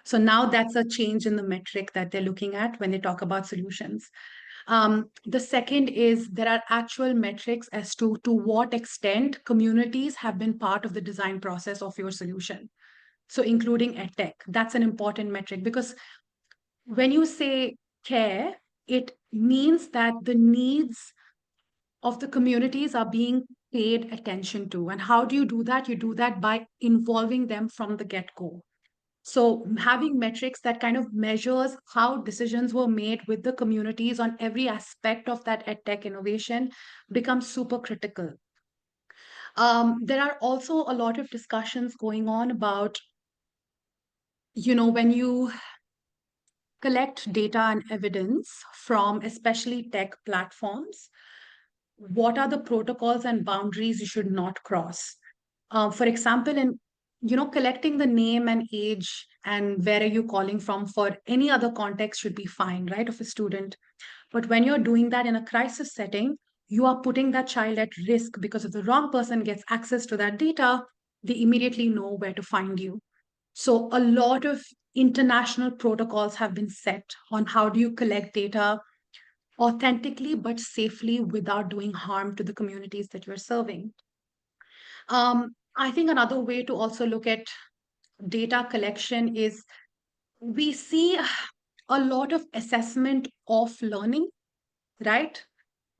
So now that's a change in the metric that they're looking at when they talk about solutions. The second is there are actual metrics as to what extent communities have been part of the design process of your solution. So including EdTech, that's an important metric, because when you say care, it means that the needs of the communities are being paid attention to. And how do you do that? You do that by involving them from the get-go. So having metrics that kind of measures how decisions were made with the communities on every aspect of that EdTech innovation becomes super critical. There are also a lot of discussions going on about, when you collect data and evidence from especially tech platforms, what are the protocols and boundaries you should not cross? For example, in collecting the name and age and where are you calling from for any other context should be fine, right, of a student. But when you're doing that in a crisis setting, you are putting that child at risk, because if the wrong person gets access to that data, they immediately know where to find you. So a lot of international protocols have been set on how do you collect data authentically but safely without doing harm to the communities that you're serving. I think another way to also look at data collection is we see a lot of assessment of learning, right?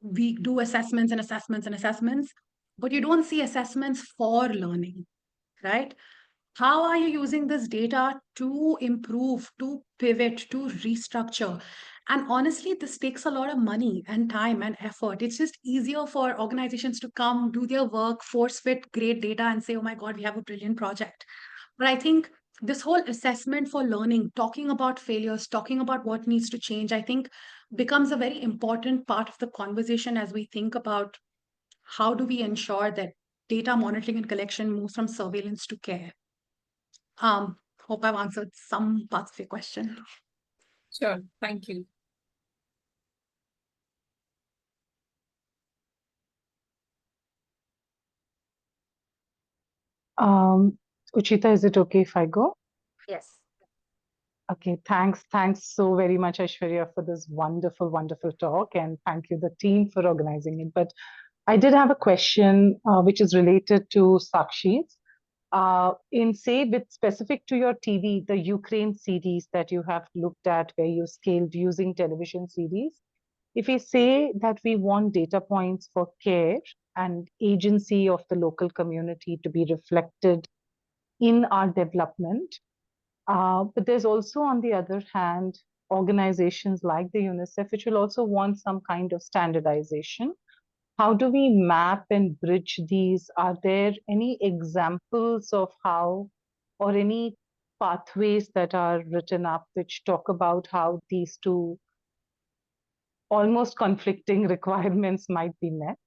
We do assessments and assessments and assessments, but you don't see assessments for learning, right? How are you using this data to improve, to pivot, to restructure? And honestly, this takes a lot of money and time and effort. It's just easier for organizations to come, do their work, force fit great data, and say, oh my God, we have a brilliant project. But I think this whole assessment for learning, talking about failures, talking about what needs to change, I think becomes a very important part of the conversation as we think about how do we ensure that data monitoring and collection moves from surveillance to care. Hope I've answered some parts of your question. Sure, thank you. Uchita, is it okay if I go? Yes. Okay, thanks. Thanks so very much, Aishwarya, for this wonderful, wonderful talk. And thank you, the team, for organizing it. But I did have a question which is related to Sakshi's. With specific to your TV, the Ukraine series that you have looked at, where you scaled using television series, if we say that we want data points for care and agency of the local community to be reflected in our development, but there's also, on the other hand, organizations like the UNICEF, which will also want some kind of standardization. How do we map and bridge these? Are there any examples of how, or any pathways that are written up which talk about how these two almost conflicting requirements might be met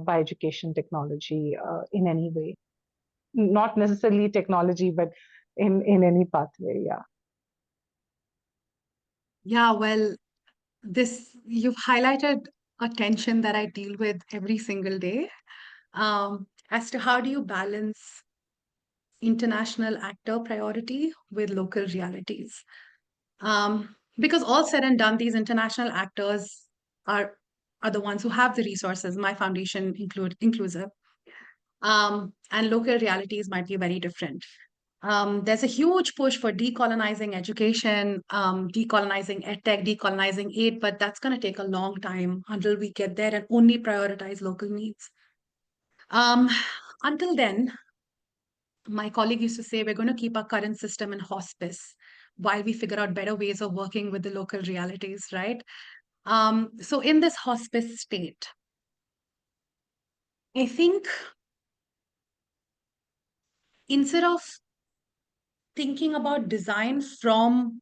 by education technology in any way? Not necessarily technology, but in any pathway, yeah. Yeah, well, you've highlighted a tension that I deal with every single day, as to how do you balance international actor priority with local realities. Because all said and done, these international actors are the ones who have the resources, my foundation inclusive. And local realities might be very different. There's a huge push for decolonizing education, decolonizing EdTech, decolonizing aid, but that's going to take a long time until we get there and only prioritize local needs. Until then, my colleague used to say, we're going to keep our current system in hospice while we figure out better ways of working with the local realities, right? So in this hospice state, I think instead of thinking about design from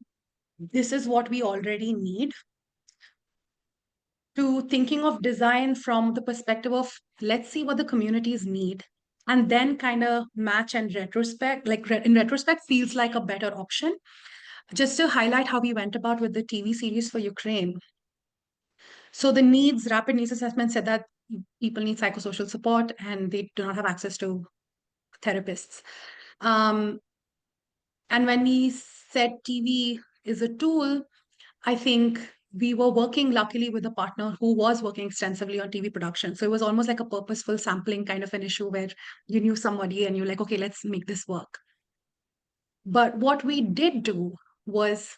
this is what we already need, to thinking of design from the perspective of let's see what the communities need and then kind of match and retrospect, like in retrospect feels like a better option. Just to highlight how we went about with the TV series for Ukraine. So the rapid needs assessment said that people need psychosocial support and they do not have access to therapists. And when we said TV is a tool, I think we were working luckily with a partner who was working extensively on TV production. So it was almost like a purposeful sampling kind of an issue where you knew somebody and you're like, okay, let's make this work. But what we did do was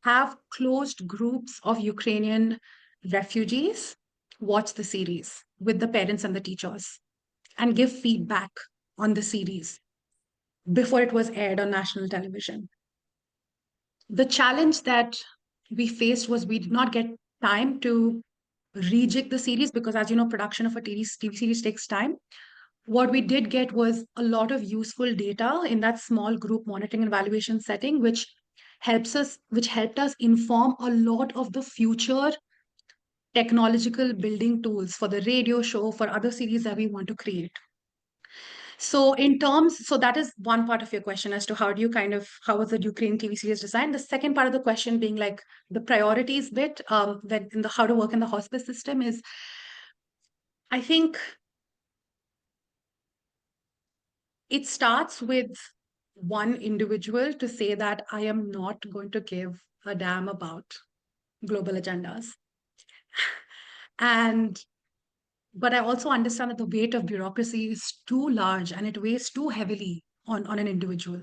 have closed groups of Ukrainian refugees watch the series with the parents and the teachers and give feedback on the series before it was aired on national television. The challenge that we faced was we did not get time to rejig the series because, as you know, production of a TV series takes time. What we did get was a lot of useful data in that small group monitoring and evaluation setting, which helped us inform a lot of the future technological building tools for the radio show, for other series that we want to create. So that is one part of your question as to how was the Ukraine TV series designed? The second part of the question being like the priorities bit, that in the how to work in the hospice system is, I think it starts with one individual to say that I am not going to give a damn about global agendas. But I also understand that the weight of bureaucracy is too large and it weighs too heavily on an individual.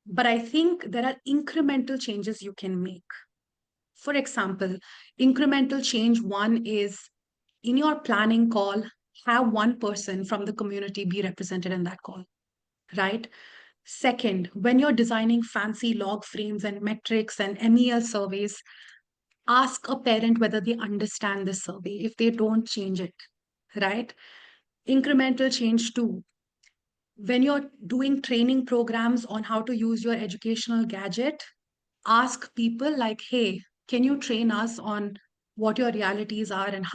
But I think there are incremental changes you can make. For example, incremental change one is in your planning call, have one person from the community be represented in that call, right? Second, when you're designing fancy log frames and metrics and MEL surveys, ask a parent whether they understand this survey. If they don't, change it, right? Incremental change two, when you're doing training programs on how to use your educational gadget, ask people like, hey, can you train us on what your realities are and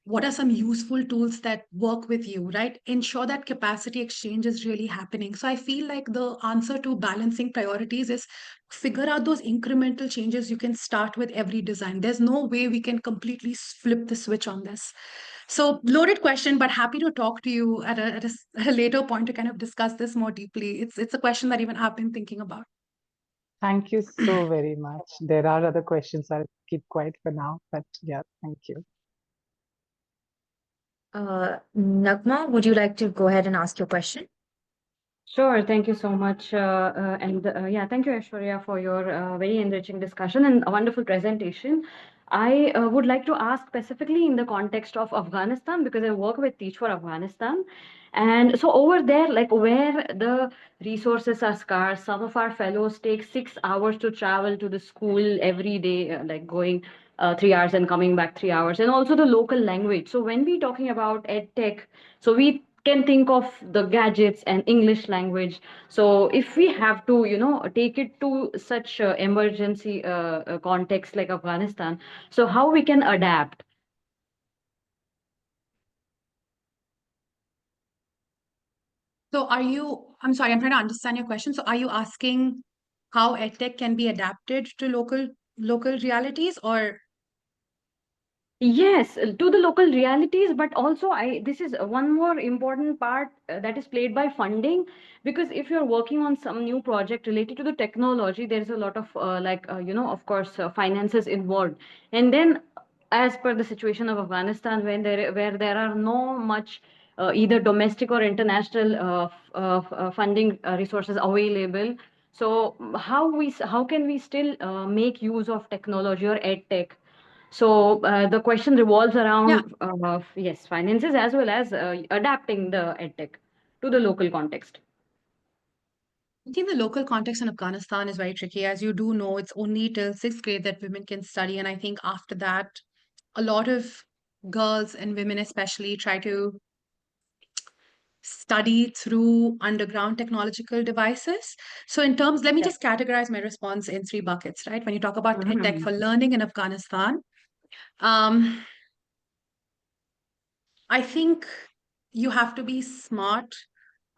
what are some useful tools that work with you, right? Ensure that capacity exchange is really happening. So I feel like the answer to balancing priorities is figure out those incremental changes you can start with every design. There's no way we can completely flip the switch on this. So loaded question, but happy to talk to you at a later point to kind of discuss this more deeply. It's a question that even I've been thinking about. Thank you so very much. There are other questions. I'll keep quiet for now, but yeah, thank you. Nagma, would you like to go ahead and ask your question? Sure, thank you so much. Yeah, thank you, Aishwarya, for your very enriching discussion and a wonderful presentation. I would like to ask specifically in the context of Afghanistan, because I work with Teach for Afghanistan. And so over there, like where the resources are scarce, some of our fellows take 6 hours to travel to the school every day, like going 3 hours and coming back 3 hours, and also the local language. So when we talking about EdTech, so we can think of the gadgets and English language. So if we have to, take it to such emergency context like Afghanistan, so how we can adapt? So I'm sorry, I'm trying to understand your question. So are you asking how EdTech can be adapted to local realities or? Yes, to the local realities, but also this is one more important part that is played by funding, because if you're working on some new project related to the technology, there's a lot of of course, finances involved. And then as per the situation of Afghanistan, where there are no much either domestic or international funding resources available. So how can we still make use of technology or EdTech? So the question revolves around yes, finances as well as adapting the EdTech to the local context. I think the local context in Afghanistan is very tricky. As you do know, it's only till sixth grade that women can study. And I think after that, a lot of girls and women especially try to study through underground technological devices. So let me Yeah. just categorize my response in three buckets, right? When you talk about Mhm. EdTech for learning in Afghanistan, I think you have to be smart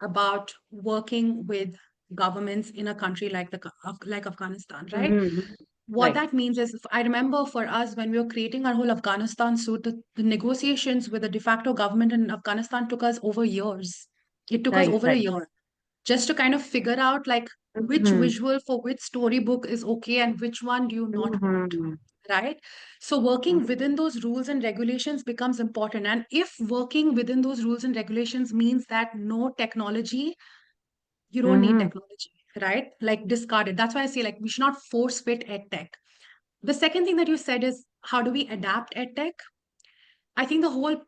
about working with governments in a country like Afghanistan, right? Mhm. What Right. that means is, I remember for us when we were creating our whole Afghanistan suit, the negotiations with the de facto government in Afghanistan took us over years. It took us Right. over a Right. year just to kind of figure out like which Mhm. visual for which storybook is okay and which one do you not want, Mhm. right? So working within those rules and regulations becomes important. And if working within those rules and regulations means that no technology, you don't need Mhm. technology, right? Like discard it. That's why I say like we should not force fit EdTech. The second thing that you said is how do we adapt EdTech? I think the whole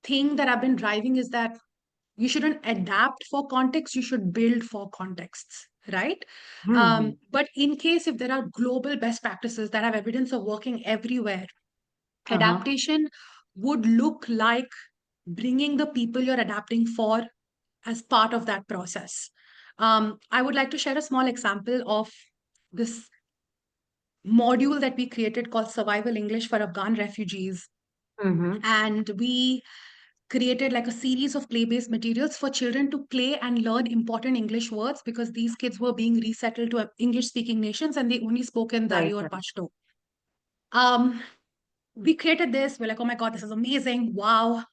thing that I've been driving is that you shouldn't adapt for context, you should build for contexts, right? Mhm. But in case if there are global best practices that have evidence of working everywhere, Uh-huh. adaptation would look like bringing the people you're adapting for as part of that process. I would like to share a small example of this module that we created called Survival English for Afghan Refugees. Mhm. And we created like a series of play-based materials for children to play and learn important English words because these kids were being resettled to English-speaking nations and they only spoke in Dari Right, or right. Pashto. Um, we created this. We're like, oh my God, this is amazing. Wow.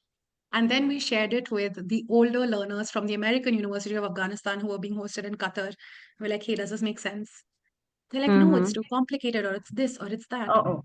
And then we shared it with the older learners from the American University of Afghanistan who were being hosted in Qatar. We're like, hey, does this make sense? They're like, no, it's Mhm. too complicated, or it's this, or it's that. Oh.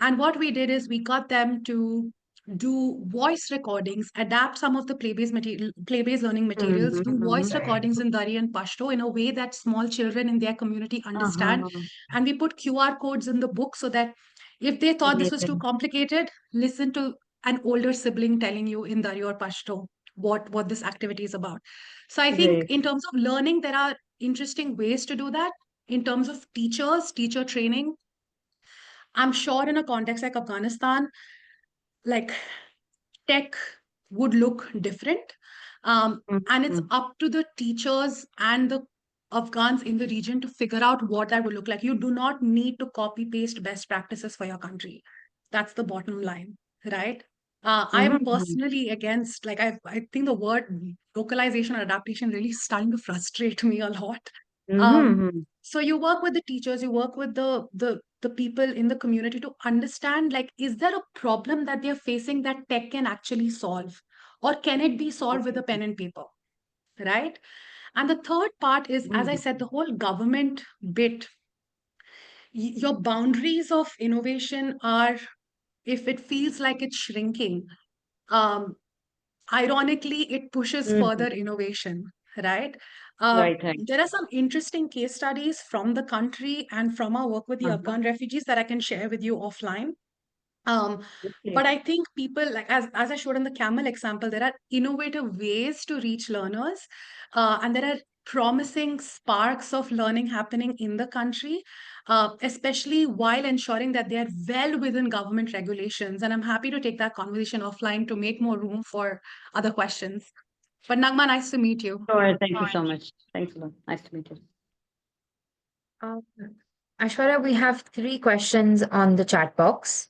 And what we did is we got them to do voice recordings, adapt some of the play-based learning materials, do voice Mhm. recordings in Dari and Pashto in a way that small children in their community understand. Uh-huh. And we put QR codes in the book so that if they thought this was too Amazing. complicated, listen to an older sibling telling you in Dari or Pashto what this activity is about. So I think Great. in terms of learning, there are interesting ways to do that. In terms of teachers, teacher training, I'm sure in a context like Afghanistan, like tech would look different. And it's Mhm. up to the teachers and the Afghans in the region to figure out what that would look like. You do not need to copy paste best practices for your country. That's the bottom line, right? I am Mhm. personally against, like, I think the word localization or adaptation really starting to frustrate me a lot. Um, Mhm. so you work with the teachers, you work with the people in the community to understand, like, is there a problem that they're facing that tech can actually solve, or can it be solved with a pen and paper, right? And the third part is, as I Mhm. said, the whole government bit. Your boundaries of innovation are, if it feels like it's shrinking, um, ironically, it pushes Mhm. further innovation, right? Right, right. There are some interesting case studies from the country and from our work with the Uh-huh. Afghan refugees that I can share with you offline. Um, Okay. but I think people, like as I showed in the camel example, there are innovative ways to reach learners, and there are promising sparks of learning happening in the country, especially while ensuring that they are well within government regulations. And I'm happy to take that conversation offline to make more room for other questions. But Nagma, nice to meet you. Sure. Thank you so much. Thanks a lot. Nice to meet you. Um, Aishwarya, we have 3 questions on the chat box.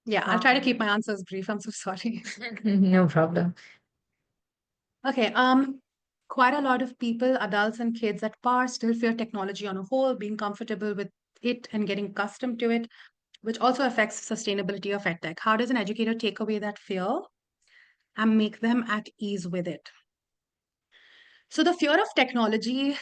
Yeah, I'll try to keep my answers brief. I'm so sorry. No problem. Okay, quite a lot of people, adults and kids at par, still fear technology on a whole, being comfortable with it and getting accustomed to it, which also affects sustainability of edtech. How does an educator take away that fear and make them at ease with it? So the fear of technology,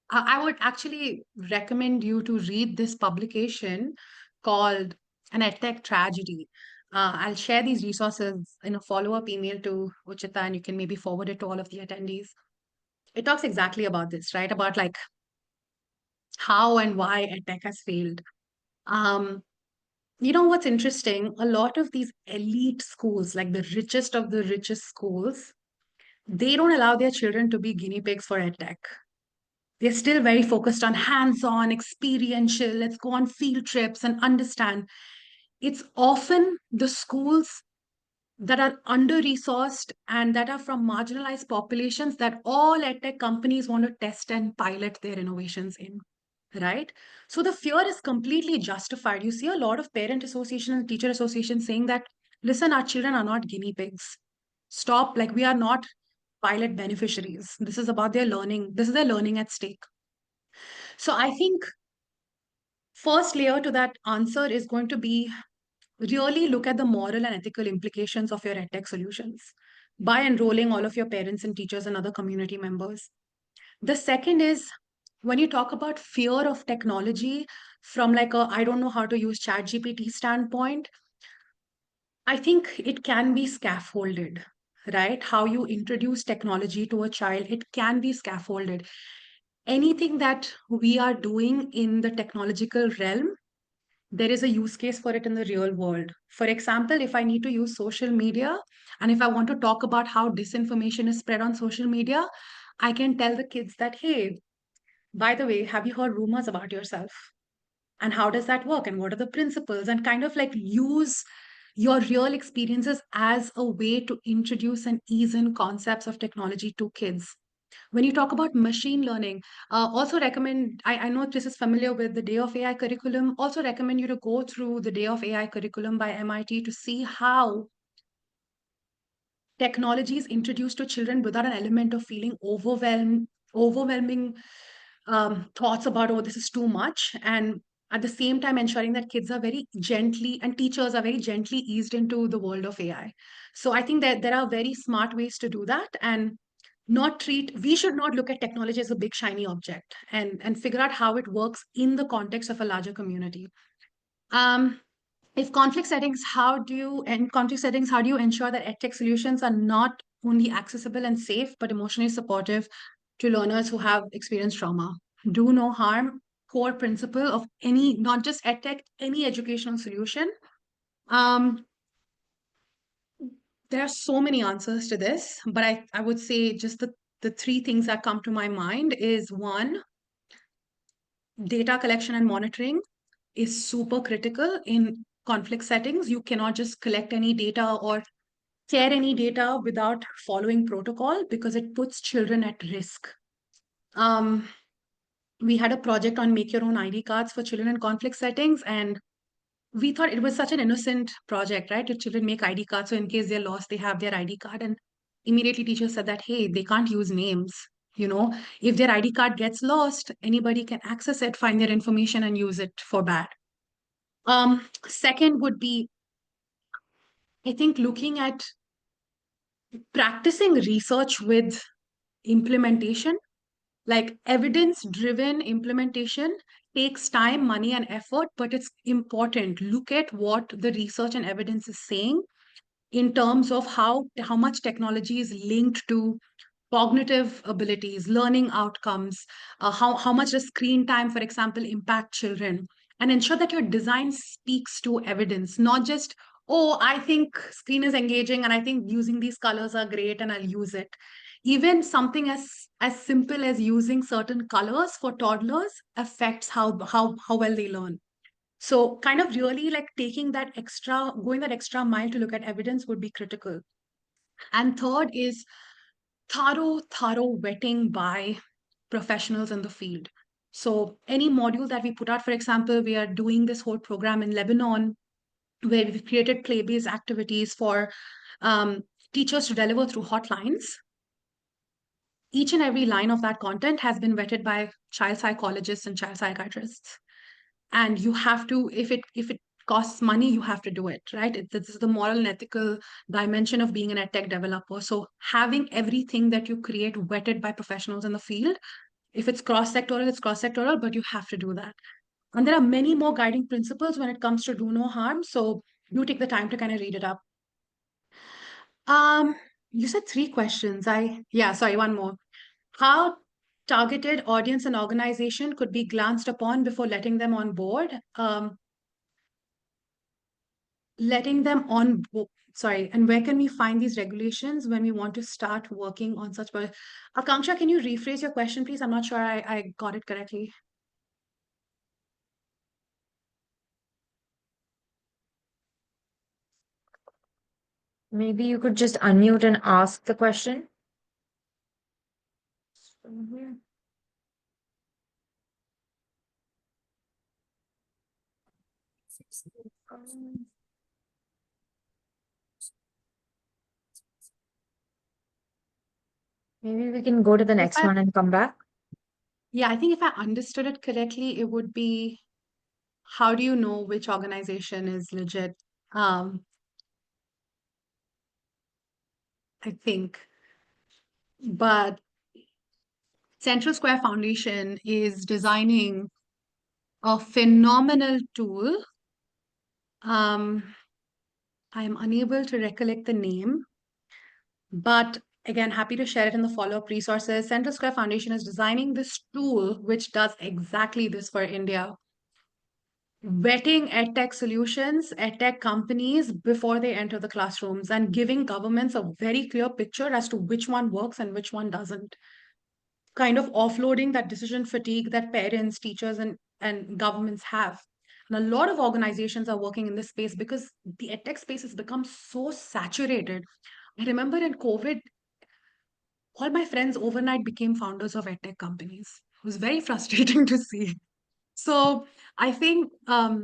I would actually recommend you to read this publication called An EdTech Tragedy. I'll share these resources in a follow-up email to Uchita, and you can maybe forward it to all of the attendees. It talks exactly about this, right? About like how and why EdTech has failed. Um, you know what's interesting? A lot of these elite schools, like the richest of the richest schools, they don't allow their children to be guinea pigs for EdTech. They're still very focused on hands-on, experiential, let's go on field trips and understand. It's often the schools that are under-resourced and that are from marginalized populations that all edtech companies want to test and pilot their innovations in, right? So the fear is completely justified. You see a lot of parent association and teacher association saying that, listen, our children are not guinea pigs. Stop, like we are not pilot beneficiaries. This is about their learning. This is their learning at stake. So I think first layer to that answer is going to be really look at the moral and ethical implications of your edtech solutions by enrolling all of your parents and teachers and other community members. The second is when you talk about fear of technology from like a I don't know how to use ChatGPT standpoint, I think it can be scaffolded, right? How you introduce technology to a child, it can be scaffolded. Anything that we are doing in the technological realm, there is a use case for it in the real world. For example, if I need to use social media and if I want to talk about how disinformation is spread on social media, I can tell the kids that, hey, by the way, have you heard rumors about yourself? And how does that work? And what are the principles? And kind of like use your real experiences as a way to introduce and ease in concepts of technology to kids. When you talk about machine learning, also recommend, I know this is familiar with the Day of AI curriculum, also recommend you to go through the Day of AI curriculum by MIT to see how technology is introduced to children without an element of feeling overwhelming thoughts about, oh, this is too much. And at the same time, ensuring that kids are very gently and teachers are very gently eased into the world of AI. So I think that there are very smart ways to do that. And we should not look at technology as a big shiny object and figure out how it works in the context of a larger community. Um, if conflict settings, how do you ensure that EdTech solutions are not only accessible and safe, but emotionally supportive to learners who have experienced trauma? Do no harm, core principle of any, not just EdTech, any educational solution. Um, there are so many answers to this, but I would say just the three things that come to my mind is one, data collection and monitoring is super critical in conflict settings. You cannot just collect any data or share any data without following protocol because it puts children at risk. We had a project on make your own ID cards for children in conflict settings, and we thought it was such an innocent project, right? If children make ID cards, so in case they're lost, they have their ID card. And immediately teachers said that, hey, they can't use names. If their ID card gets lost, anybody can access it, find their information, and use it for bad. Second would be, I think, looking at practicing research with implementation, like evidence-driven implementation takes time, money, and effort, but it's important. Look at what the research and evidence is saying in terms of how much technology is linked to cognitive abilities, learning outcomes, how much does screen time, for example, impact children, and ensure that your design speaks to evidence, not just, oh, I think screen is engaging and I think using these colors are great and I'll use it. Even something as simple as using certain colors for toddlers affects how well they learn. So kind of really like going that extra mile to look at evidence would be critical. And third is thorough vetting by professionals in the field. So any module that we put out, for example, we are doing this whole program in Lebanon where we've created play-based activities for teachers to deliver through hotlines. Each and every line of that content has been vetted by child psychologists and child psychiatrists. And you have to, if it costs money, you have to do it, right? This is the moral and ethical dimension of being an EdTech developer. So having everything that you create vetted by professionals in the field, if it's cross-sectoral, it's cross-sectoral, but you have to do that. And there are many more guiding principles when it comes to do no harm. So do take the time to kind of read it up. You said 3 questions. Sorry, one more. How targeted audience and organization could be glanced upon before letting them on board? Sorry, and where can we find these regulations when we want to start working on such? Akanksha, can you rephrase your question, please? I'm not sure I got it correctly. Maybe you could just unmute and ask the question. Maybe we can go to the next one and come back. Yeah, I think if I understood it correctly, it would be, how do you know which organization is legit? I think. But Central Square Foundation is designing a phenomenal tool. I am unable to recollect the name, but again, happy to share it in the follow-up resources. Central Square Foundation is designing this tool which does exactly this for India. Vetting EdTech solutions, EdTech companies before they enter the classrooms, and giving governments a very clear picture as to which one works and which one doesn't. Kind of offloading that decision fatigue that parents, teachers, and governments have. And a lot of organizations are working in this space because the EdTech space has become so saturated. I remember in COVID, all my friends overnight became founders of EdTech companies. It was very frustrating to see. So I think a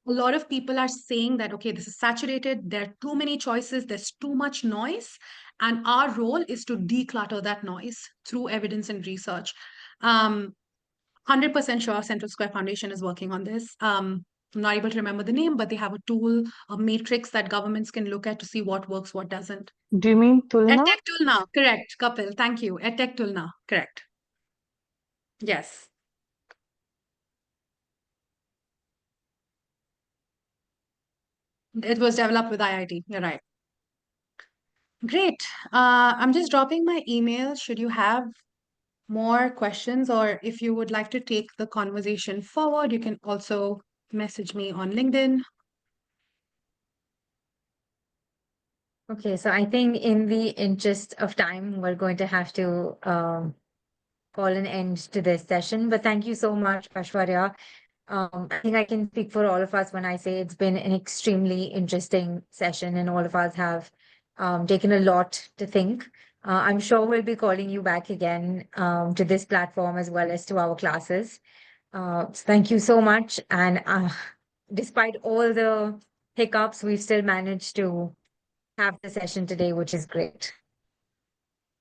lot of people are saying that, okay, this is saturated, there are too many choices, there's too much noise, and our role is to declutter that noise through evidence and research. 100% sure Central Square Foundation is working on this. I'm not able to remember the name, but they have a tool, a matrix that governments can look at to see what works, what doesn't. Do you mean Tulna? EdTech Tulna, correct, Kapil, thank you. EdTech Tulna, correct. Yes. It was developed with IIT, you're right. Great. I'm just dropping my email. Should you have more questions, or if you would like to take the conversation forward, you can also message me on LinkedIn. Okay, so I think in the interest of time, we're going to have to call an end to this session. But thank you so much, Aishwarya. I think I can speak for all of us when I say it's been an extremely interesting session, and all of us have taken a lot to think. I'm sure we'll be calling you back again to this platform as well as to our classes. So thank you so much. And despite all the hiccups, we've still managed to have the session today, which is great.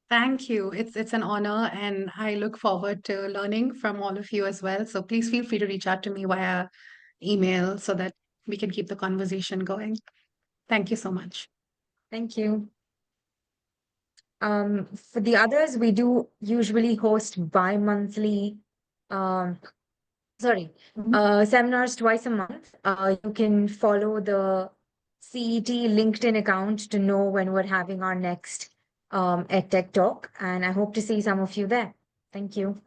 Thank you. It's an honor, and I look forward to learning from all of you as well. So please feel free to reach out to me via email so that we can keep the conversation going. Thank you so much. Thank you. For the others, we do usually host bi-monthly, seminars twice a month. You can follow the CET LinkedIn account to know when we're having our next EdTech talk, and I hope to see some of you there. Thank you.